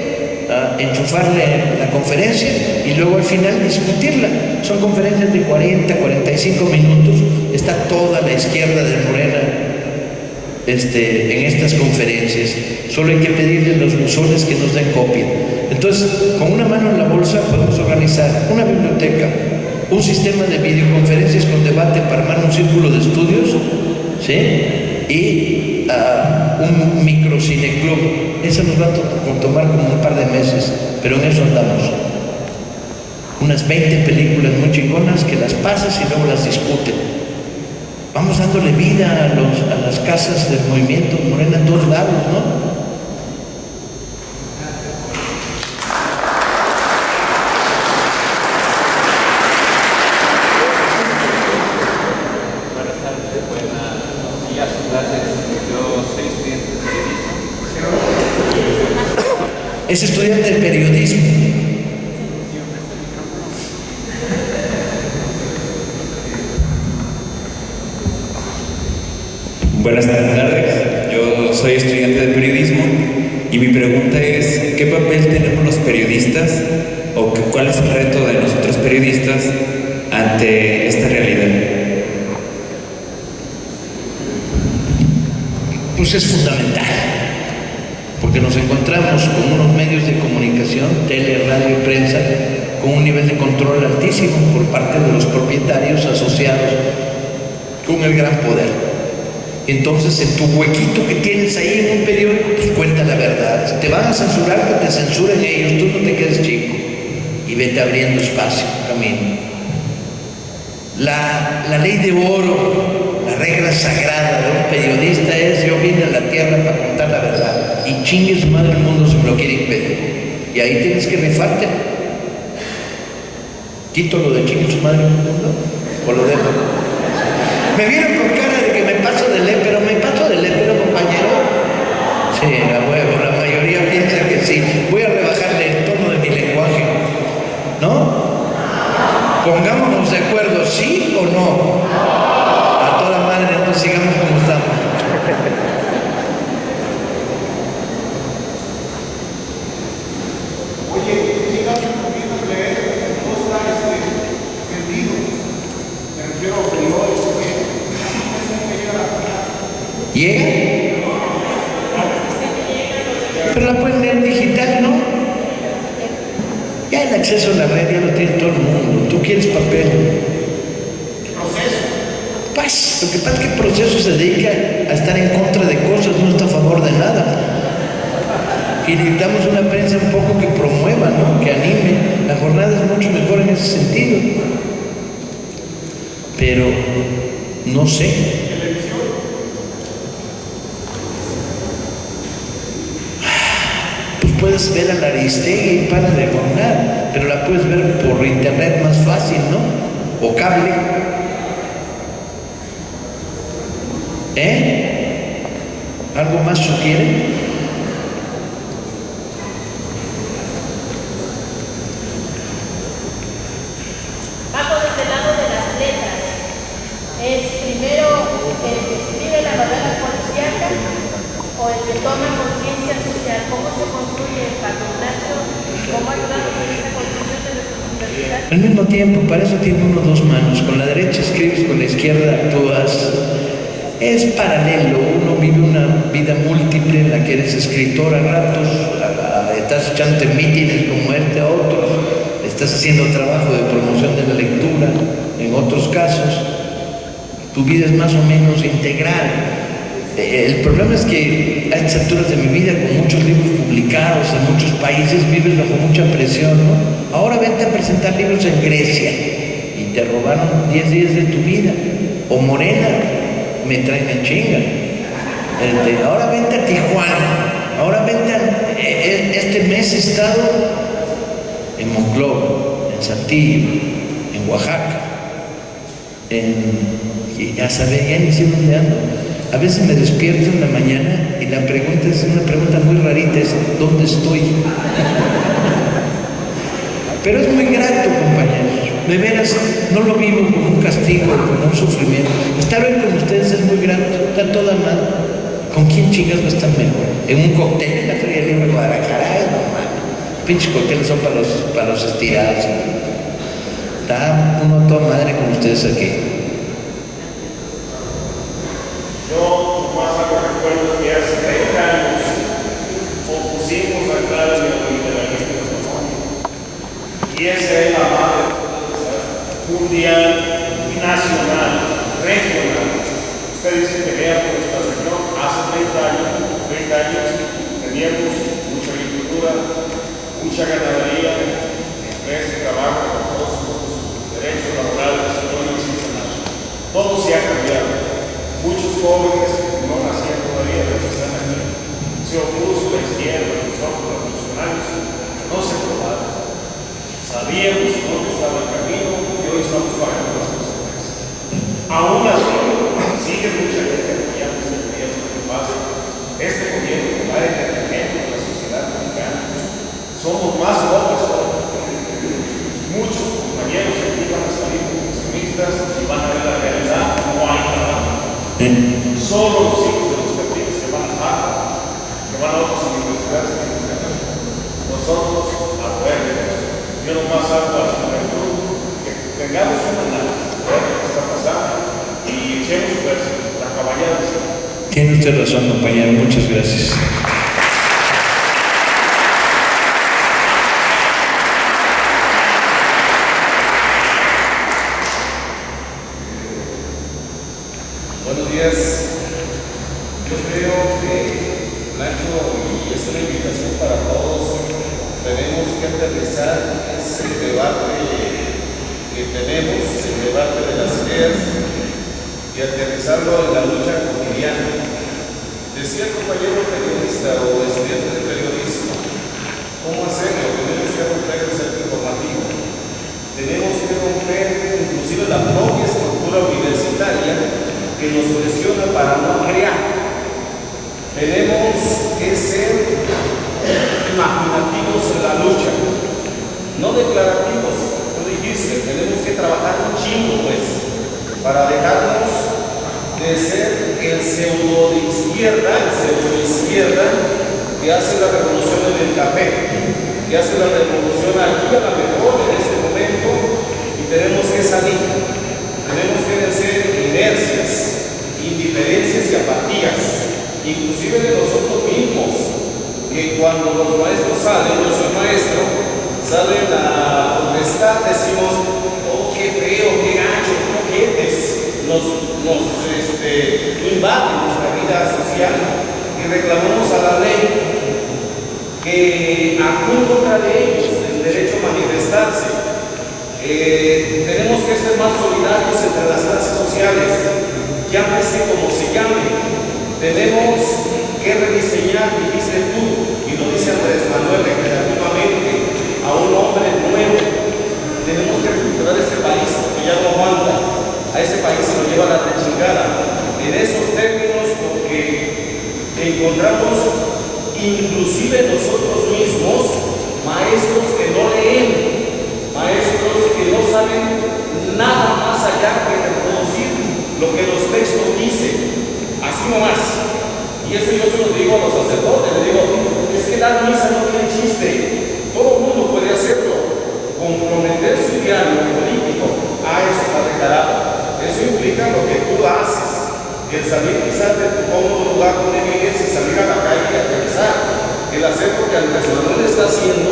enchufarle la conferencia y luego al final discutirla. Son conferencias de 40, 45 minutos. Está toda la izquierda de Morena en estas conferencias. Solo hay que pedirle a los buzones que nos den copia. Entonces, con una mano en la bolsa podemos organizar una biblioteca, un sistema de videoconferencias con debate para armar un círculo de estudios, ¿sí? Y un microcineclub. Eso nos va a tomar como un par de meses, pero en eso andamos. Unas 20 películas muy chingonas que las pasas y luego las discuten. Vamos dándole vida a las casas del movimiento Morena en todos lados, ¿no? Es estudiante de periodismo. Buenas tardes, yo soy estudiante de periodismo y mi pregunta es, ¿qué papel tenemos los periodistas o cuál es el reto de nosotros periodistas ante esta realidad? Pues es fundamental, porque nos encontramos con unos medios de comunicación, tele, radio y prensa, con un nivel de control altísimo por parte de los propietarios asociados con el gran poder. Entonces, en tu huequito que tienes ahí en un periódico, pues cuenta la verdad. Si te van a censurar, que te censuren ellos, tú no te quedes chico y vete abriendo espacio, camino. La ley de oro, la regla sagrada de un periodista es: yo vine a la tierra para contar la verdad y chingue su madre el mundo si me lo quiere impedir. Y ahí tienes que rifarte. Quito lo de chingue su madre el mundo o lo dejo. Me vieron con cara de que me paso de lépero, compañero. Sí, a huevo, la mayoría piensa que sí. Voy a rebajarle el tono de mi lenguaje, ¿no? Pongámonos de acuerdo, ¿sí o no? A toda madre, entonces sigamos como estamos. Oye, chicas, ¿puedes leer? No está vendido. Me refiero a periódicos. ¿Llega? Pero la pueden leer digital, ¿no? Ya el acceso a la red ya lo tiene todo el mundo. Tú quieres papel. Proceso. Pues, lo que pasa es que el proceso se dedica a estar en contra de cosas, no está a favor de nada. Y necesitamos una prensa un poco que promueva, ¿no? Que anime. La jornada es mucho mejor en ese sentido. Pero, no sé. pues puedes ver a la Aristegui y para de contar, pero la puedes ver por internet más fácil, ¿no? O cable. ¿Algo más sugieren? Paco, desde el lado de las letras, ¿es primero el que escribe la novela policíaca o el que toma conciencia social? ¿Cómo se construye Paco Ignacio? ¿Cómo ayudamos en esta construcción de nuestra universidad? Al mismo tiempo, para eso tiene uno dos manos. Con la derecha escribes, con la izquierda actúas. Es paralelo, uno vive una vida múltiple en la que eres escritor a ratos, estás echándote mítines como este a otros, estás haciendo trabajo de promoción de la lectura en otros casos. Tu vida es más o menos integral. El problema es que a estas alturas de mi vida, con muchos libros publicados en muchos países, vives bajo mucha presión, ¿no? Ahora vente a presentar libros en Grecia y te robaron 10 días de tu vida. O Morena, me traen en chinga. Ahora vente a Tijuana, ahora vente a... Este mes he estado en Monclova, en Saltillo, en Oaxaca, ya sabía, ya ni sé dónde ando. A veces me despierto en la mañana y la pregunta es una pregunta muy rarita, es ¿dónde estoy? Pero es muy grato, compañeros. De veras, no lo vivo como un castigo, como un sufrimiento. Estar hoy con ustedes es muy grato, está toda mal. ¿Con quién chingas va a estar mejor? En un cóctel en la Feria Libre de Guadalajara, es normal. Pinches cócteles son para los estirados. Está uno a toda madre con ustedes aquí. Yo más algo recuerdo que hace 30 años opusimos la entrada del liberalismo económico. Y esa es la madre mundial, nacional, regional. Usted dice que vea por esta región, hace 30 años teníamos mucha agricultura, mucha ganadería, empresas de trabajo, todos los derechos laborales, no existen nada. Todo se ha cambiado. Muchos jóvenes no nacían todavía, pero están aquí. Se opuso la izquierda, nosotros, los funcionarios, no se probaron. Sabíamos dónde estaba el camino y hoy estamos pagando las consecuencias. Aún así, sigue mucha gente apoyando este gobierno que pasa. Este gobierno que va a determinante de la sociedad mexicana. Somos más pobres ahora. Muchos compañeros aquí van a salir pensionistas y van a ver la realidad, no hay trabajo. Solo los hijos de los perfiles que van a Harvard, que van a otras universidades mexicanas. Nosotros a poder de eso. Yo nomás hago a la juventud que tengamos un análisis de lo que está pasando y echemos fuerza, la caballada. Tiene usted razón, compañero, muchas gracias. Buenos días. Yo creo que Nacho, y es una invitación para todos, tenemos que aterrizar ese debate que tenemos, el debate de las ideas, y aterrizarlo en la lucha cotidiana. Decía el compañero periodista o estudiante de periodismo, ¿cómo hacerlo? Tenemos que romper el centro informativo. Tenemos que romper inclusive la propia estructura universitaria que nos presiona para no crear. Tenemos que ser imaginativos en la lucha, no declarativos. Tú dijiste, tenemos que trabajar un chingo, pues, para dejarnos de ser el pseudo de izquierda, que hace la revolución en el café, que hace la revolución aquí a la mejor en este momento, y tenemos que salir. Tenemos que vencer inercias, indiferencias y apatías, inclusive de nosotros mismos, que cuando los maestros salen, yo soy maestro, salen a protestar, decimos, oh, qué feo, qué gancho, qué ojetes, nos invaden nuestra vida social y reclamamos a la ley que actúe contra ellos el derecho a manifestarse. Tenemos que ser más solidarios entre las clases sociales, llámese como se llame. Tenemos que rediseñar, dijiste tú, y lo dice Andrés Manuel. saben nada más allá que reproducir lo que los textos dicen, así nomás. Y eso yo se lo digo a los sacerdotes, les digo, es que la misa no tiene chiste, todo el mundo puede hacerlo, comprometer su diálogo político, eso está declarado, eso implica lo que tú haces, el salir quizás de tu cómodo lugar donde vives y salir a la calle y aterrizar, el hacer lo que Andrés Manuel está haciendo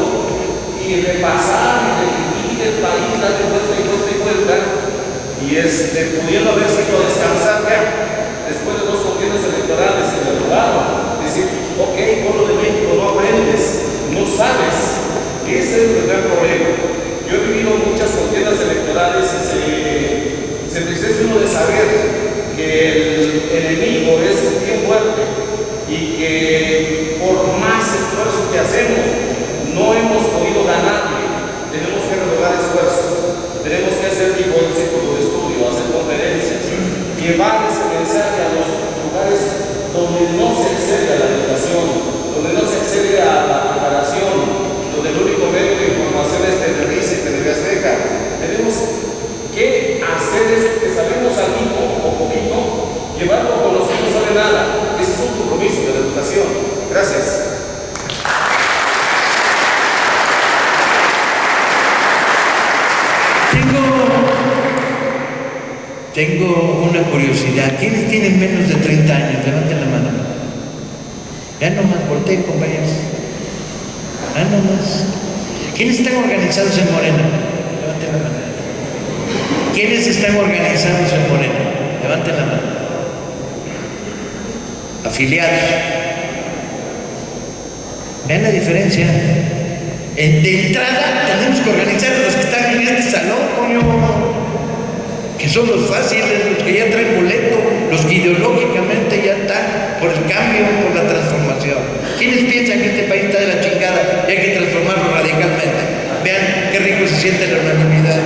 y repasar y repetir el país, darle vuelta y vuelta y vuelta, y pudiendo haberse ido a descansar ya, después de 2 contiendas electorales en el lugar, decir, ok, pueblo de México, no aprendes, no sabes, ese es el primer problema. Yo he vivido muchas contiendas electorales y se entristece uno de saber que el enemigo es bien fuerte y que por más esfuerzo que hacemos, no hemos podido ganarle. Tenemos que renovar esfuerzos, tenemos que hacer igual el círculo de estudio, hacer conferencias, llevar ese mensaje a los lugares donde no se accede a la educación, donde no se accede a la preparación, donde el único medio de información es Televisa y TV Azteca. Tenemos que hacer eso que sabemos algo o poquito, llevarlo con los que no saben nada. Ese es un compromiso de la educación. Gracias. Tengo una curiosidad. ¿Quiénes tienen menos de 30 años? Levanten la mano. Ya nomás, volteen, compañeros. Ya nomás. ¿Quiénes están organizados en Morena? Levanten la mano. ¿Quiénes están organizados en Morena? Levanten la mano. Afiliados. Vean la diferencia. De entrada tenemos que organizar a los que están en este salón, coño, que son los fáciles, los que ya traen boleto, los que ideológicamente ya están por el cambio, por la transformación. ¿Quiénes piensan que este país está de la chingada y hay que transformarlo radicalmente? Vean qué rico se siente la unanimidad.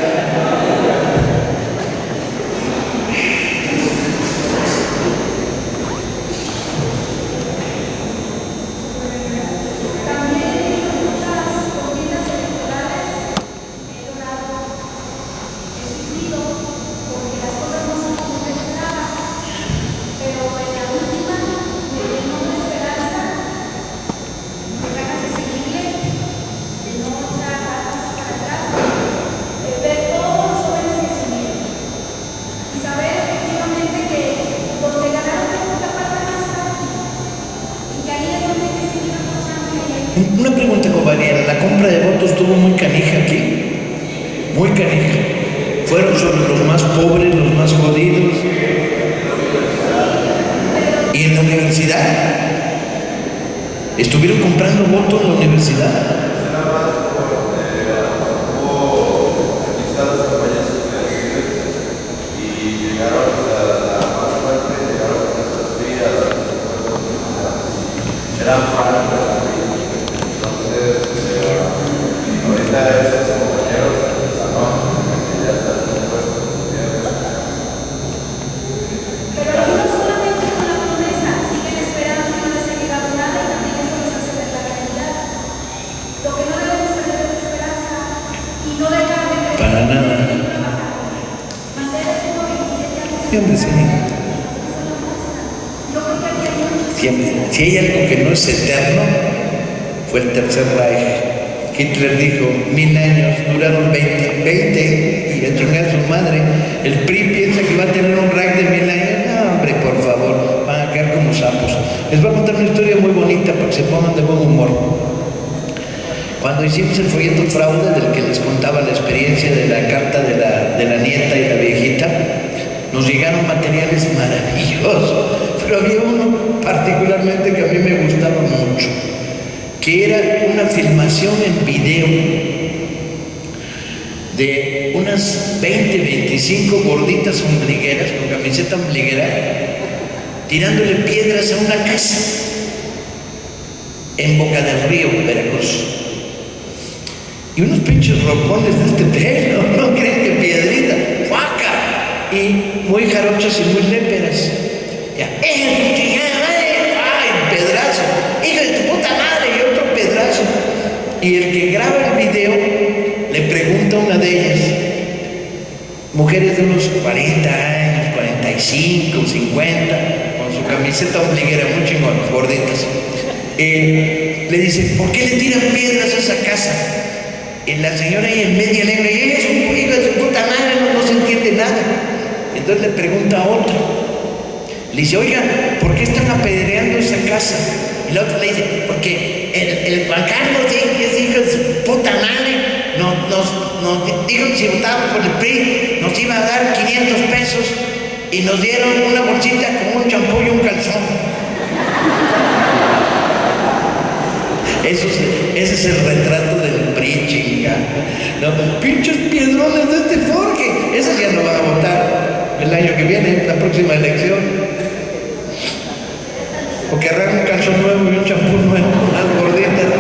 Una pregunta, compañera. La compra de votos estuvo muy canija aquí. Muy canija. Fueron sobre los más pobres, los más jodidos. ¿Y en la universidad? ¿Estuvieron comprando votos en la universidad? Si hay algo que no es eterno, fue el Tercer Reich. Hitler dijo, 1000 años, duraron 20, y a chingar a su madre. El PRI piensa que va a tener un Reich de 1000 años. No, hombre, por favor, van a quedar como sapos. Les voy a contar una historia muy bonita para que se pongan de buen humor. Cuando hicimos el folleto fraude, del que les contaba la experiencia de la carta de la nieta y la viejita, nos llegaron materiales maravillosos, pero había uno particularmente que a mí me gustaba mucho, que era una filmación en video de unas 20, 25 gorditas ombligueras, con camiseta ombliguera, tirándole piedras a una casa en Boca del Río, Veracruz. Y unos pinches rocones de este pelo, no creen que piedrita, ¡fuaca! Y muy jarochas y muy léperas. Ya, ¡ay, pedrazo! ¡Hijo de tu puta madre! Y otro pedrazo. Y el que graba el video le pregunta a una de ellas, mujeres de unos 40 años, 45, 50, con su camiseta ombliguera, muy chingonas, gorditas. Le dice, ¿por qué le tiran piedras a esa casa? Y la señora ahí en media alegre, es un hijo de su puta madre, no se entiende nada. Entonces le pregunta a otra, le dice, oiga, ¿por qué están apedreando esa casa? Y la otra le dice, porque el Juan Carlos, es hijo de su puta madre, nos dijo que si votábamos por el PRI nos iba a dar 500 pesos y nos dieron una bolsita con un champú y un calzón. Ese es el retrato del PRI, chinga. No, pinches piedrones de este Forge. Ese ya no va a votar el año que viene, la próxima elección. O querrán un calzón nuevo y un champú nuevo, unas gorditas.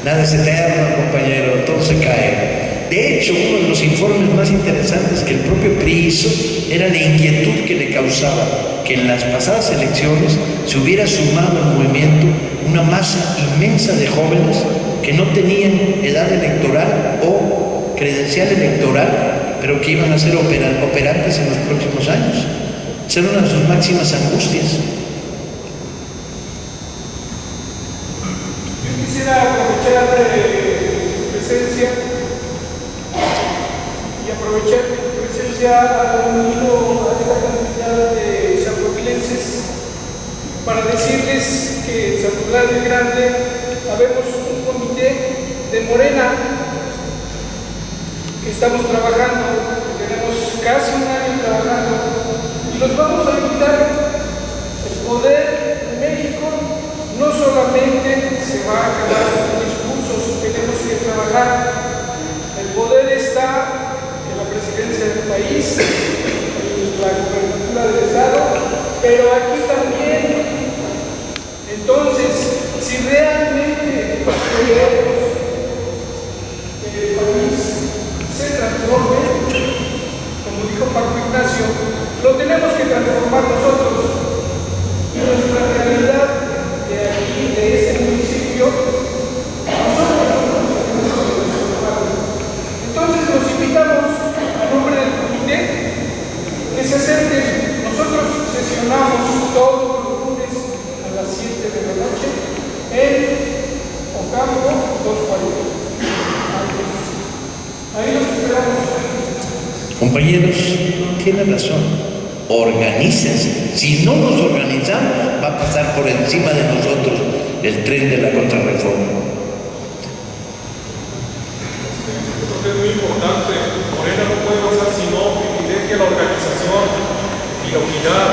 Nada es eterno, compañero, todo se cae. De hecho, uno de los informes más interesantes que el propio PRI hizo era la inquietud que le causaba que en las pasadas elecciones se hubiera sumado al movimiento una masa inmensa de jóvenes que no tenían edad electoral o credencial electoral, pero que iban a ser operantes en los próximos años. Esa era una de sus máximas angustias. Yo quisiera aprovechar tu presencia y aprovechar que tu presencia ha unido a esta cantidad de sanroquilenses para decirles que en San Nicolás del Grande habemos un comité de Morena que estamos trabajando, tenemos casi un año trabajando y los vamos a invitar. El poder en México no solamente se va a acabar con discursos, tenemos que trabajar. El poder está en la presidencia del país, en la gobernatura del Estado, pero aquí también. Entonces, si realmente queremos que el país se transforme, como dijo Paco Ignacio, lo tenemos que transformar nosotros. Y nuestra realidad de aquí, de este municipio, nosotros tenemos que transformarlo. Entonces, los invitamos a nombre del comité que se acerquen. Nosotros sesionamos todos los lunes a las 7 de la noche en Ocampo 240. Ahí los esperamos. Compañeros, tienen razón. Organícense. Si no nos organizamos, va a pasar por encima de nosotros el tren de la contrarreforma. Creo que es muy importante. Morena no puede avanzar si no privilegia la organización y la unidad.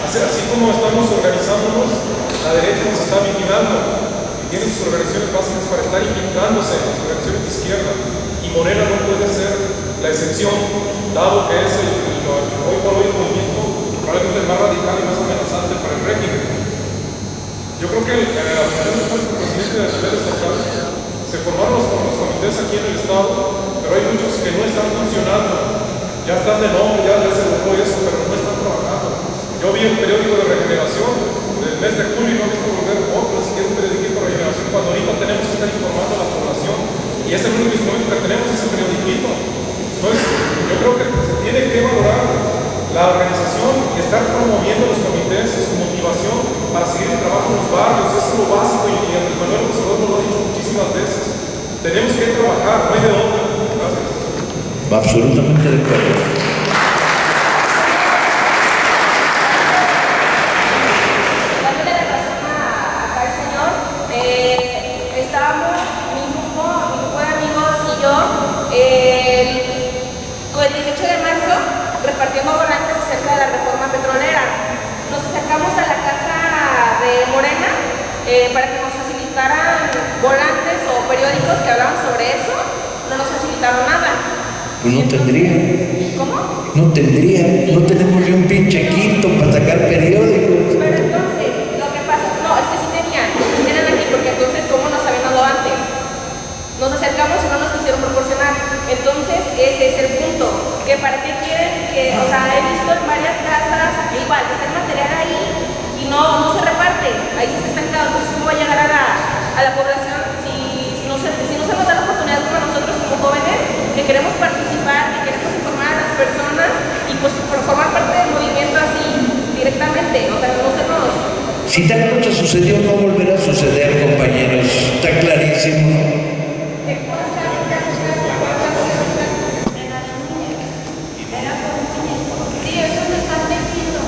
Así como estamos organizándonos, la derecha nos está vigilando y tiene sus organizaciones básicas para estar infiltrándose en las organizaciones de izquierda. Y Morena no puede ser la excepción, dado que es hoy por hoy el movimiento probablemente el más radical y más amenazante para el régimen. Yo creo que a finales del presidente de la ciudad estatal se formaron los comités aquí en el Estado, pero hay muchos que no están funcionando. Ya están de nombre, ya se logró eso, pero no están trabajando. Yo vi el periódico de Regeneración del mes de julio y no he visto volver otro, así que es un periódico de Regeneración cuando ahorita tenemos que estar informando a la población. Y es el único instrumento que tenemos, ese periodiquito. Entonces, yo creo que se tiene que valorar la organización y estar promoviendo los comités, su motivación para seguir el trabajo en los barrios. Eso es lo básico y Andrés Manuel López Obrador nos lo ha dicho muchísimas veces. Tenemos que trabajar, no hay de otra. Gracias. Absolutamente de acuerdo. Dándole la razón acá al señor, estábamos, mi grupo de amigos y yo, con el 18 de marzo repartiendo volantes acerca de la reforma petrolera. Nos acercamos a la casa de Morena para que nos facilitaran volantes o periódicos que hablaban sobre eso. No nos facilitaron nada. Pues no tendría. ¿Cómo? No tendría. No tenemos ni un pinche quinto para sacar periódicos. Pero entonces, lo que pasa, no, es que sí tenían aquí, porque entonces, ¿cómo nos habían dado antes? Nos acercamos y no nos quisieron proporcionar. Entonces, ese es el punto. Que para qué quieren que, o sea, he visto en varias casas, igual, que está el material ahí y no se reparte. Ahí sí se está estancado. Entonces, ¿cómo va a llegar a la población si no se nos da la oportunidad como nosotros como jóvenes que queremos participar sucedió no volverá a suceder, compañeros. Está clarísimo. Sí, eso me está metiendo.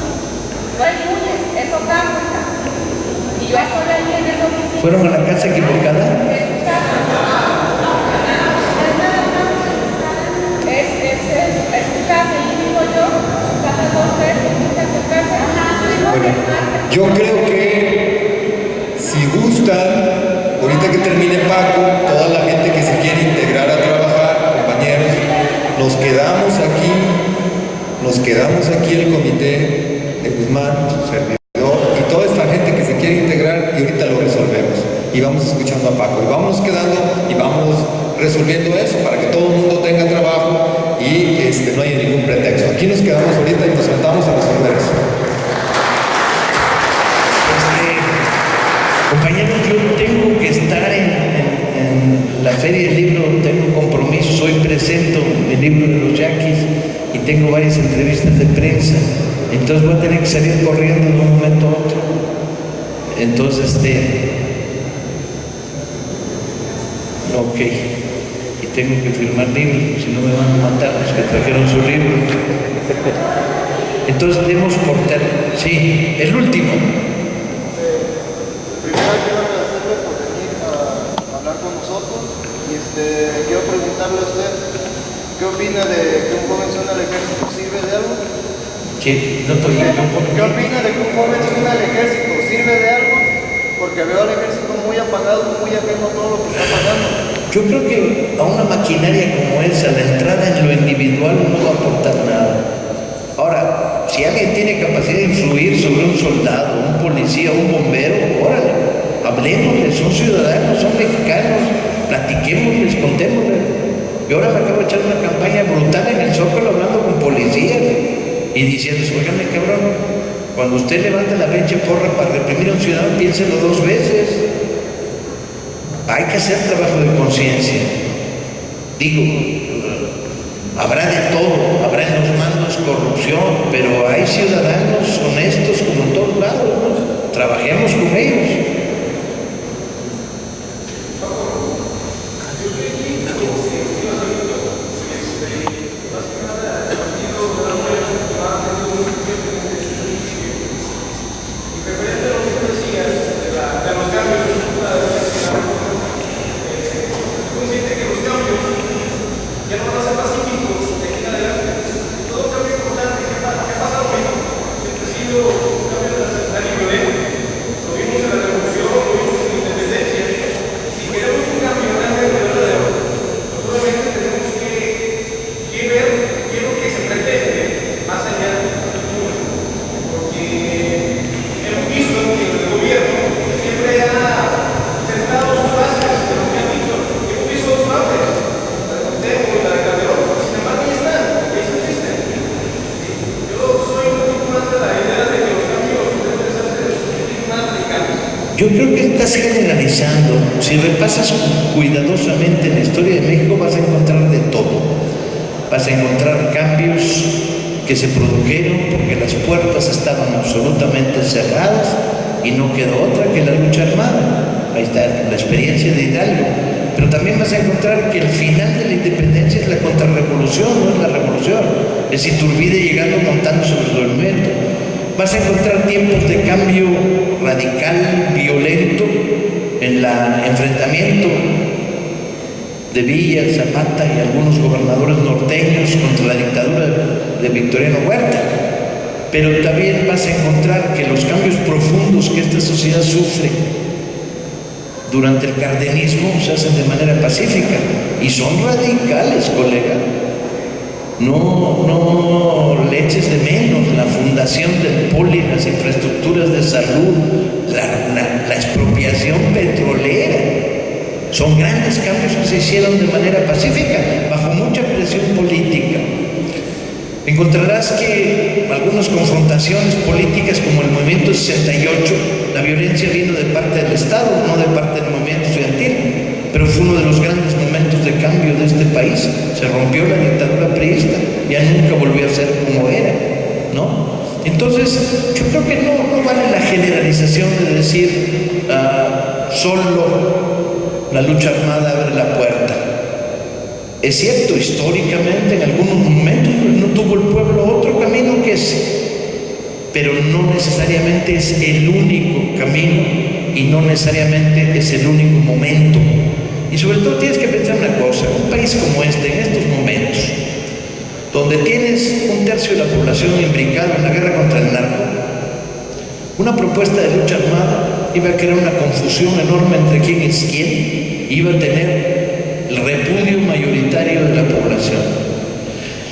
No hay lunes, eso cambia. Y yo estoy ahí en el oficina. ¿Fueron a la casa equivocada? Es tu casa, y digo yo, casa 2, 3, su casa. Bueno, yo creo que si gustan, ahorita que termine Paco, toda la gente que se quiere integrar a trabajar, compañeros, nos quedamos aquí el comité de Guzmán, su servidor, y toda esta gente que se quiere integrar, y ahorita lo resolvemos. Y vamos escuchando a Paco, y vamos quedando, y vamos resolviendo eso para que todo el mundo tenga trabajo y no haya ningún pretexto. Aquí nos quedamos ahorita y nos sentamos a resolver eso. Compañeros, yo tengo que estar en la Feria del Libro, tengo un compromiso, hoy presento el libro de los Yaquis y tengo varias entrevistas de prensa, entonces voy a tener que salir corriendo de un momento a otro. Entonces, ok, y tengo que firmar libros, si no me van a matar los que trajeron su libro. Entonces, demos por sí, el último. Quiero agradecerle por venir a hablar con nosotros y quiero preguntarle a usted ¿qué opina de que un joven se una al ejército? ¿Sirve de algo? ¿Qué? No estoy ¿Qué opina de que un joven se una al ejército? ¿Sirve de algo? Porque veo al ejército muy apagado, muy ajeno a todo lo que está pasando. Yo creo que a una maquinaria como esa, la entrada en lo individual no va a aportar nada. Ahora, si alguien tiene capacidad de influir sobre un soldado, un policía, un bombero, órale, hablemosles, son ciudadanos, son mexicanos, platiquémosles, contémosles. Y ahora me acabo de echar una campaña brutal en el Zócalo hablando con policías y diciendo, óigame cabrón, cuando usted levanta la pinche porra para reprimir a un ciudadano, piénselo 2 veces. Hay que hacer trabajo de conciencia. Digo, habrá de todo, habrá en los mandos corrupción, pero hay ciudadanos honestos como en todos lados, ¿no? Trabajemos con ellos. Yo creo que estás generalizando. Si repasas cuidadosamente la historia de México vas a encontrar de todo. Vas a encontrar cambios que se produjeron porque las puertas estaban absolutamente cerradas y no quedó otra que la lucha armada. Ahí está la experiencia de Hidalgo. Pero también vas a encontrar que el final de la independencia es la contrarrevolución, no es la revolución. Es Iturbide llegando montando sobre su monumento. Vas a encontrar tiempos de cambio radical, violento, en el enfrentamiento de Villa, Zapata y algunos gobernadores norteños contra la dictadura de Victoriano Huerta. Pero también vas a encontrar que los cambios profundos que esta sociedad sufre durante el cardenismo se hacen de manera pacífica y son radicales, colega. No le eches de menos la fundación del Poli, las infraestructuras de salud, la expropiación petrolera. Son grandes cambios que se hicieron de manera pacífica, bajo mucha presión política. Encontrarás que algunas confrontaciones políticas como el movimiento 68, la violencia vino de parte del Estado, no de parte del movimiento estudiantil, pero fue uno de los grandes momentos de cambio de este país. Se rompió la dictadura priista, ya nunca volvió a ser como era, ¿no? Entonces, yo creo que no vale la generalización de decir solo la lucha armada abre la puerta. Es cierto, históricamente en algunos momentos no tuvo el pueblo otro camino que ese, pero no necesariamente es el único camino y no necesariamente es el único momento. Y sobre todo tienes que pensar una cosa: un país como este, en estos momentos, donde tienes un tercio de la población imbricada en la guerra contra el narco, una propuesta de lucha armada iba a crear una confusión enorme entre quién es quién, iba a tener el repudio mayoritario de la población.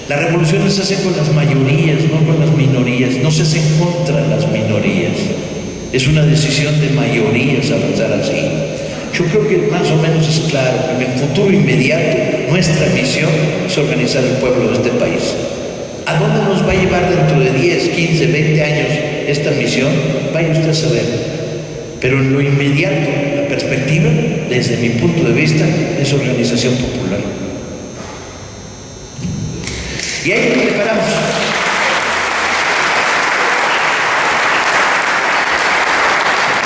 Las revoluciones se hacen con las mayorías, no con las minorías, no se hacen contra las minorías. Es una decisión de mayorías avanzar así. Yo creo que más o menos es claro que en el futuro inmediato nuestra misión es organizar el pueblo de este país. ¿A dónde nos va a llevar dentro de 10, 15, 20 años esta misión? Vaya usted a saber. Pero en lo inmediato, la perspectiva, desde mi punto de vista, es organización popular. Y ahí nos preparamos.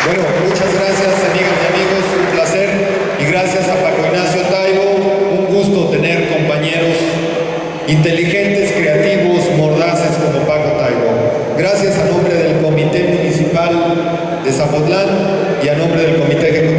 Bueno, muchas gracias, amigas y amigos, un placer, y gracias a Paco Ignacio Taibo, un gusto tener compañeros inteligentes, creativos, mordaces como Paco Taibo. Gracias a nombre del Comité Municipal de Zapotlán y a nombre del Comité Ejecutivo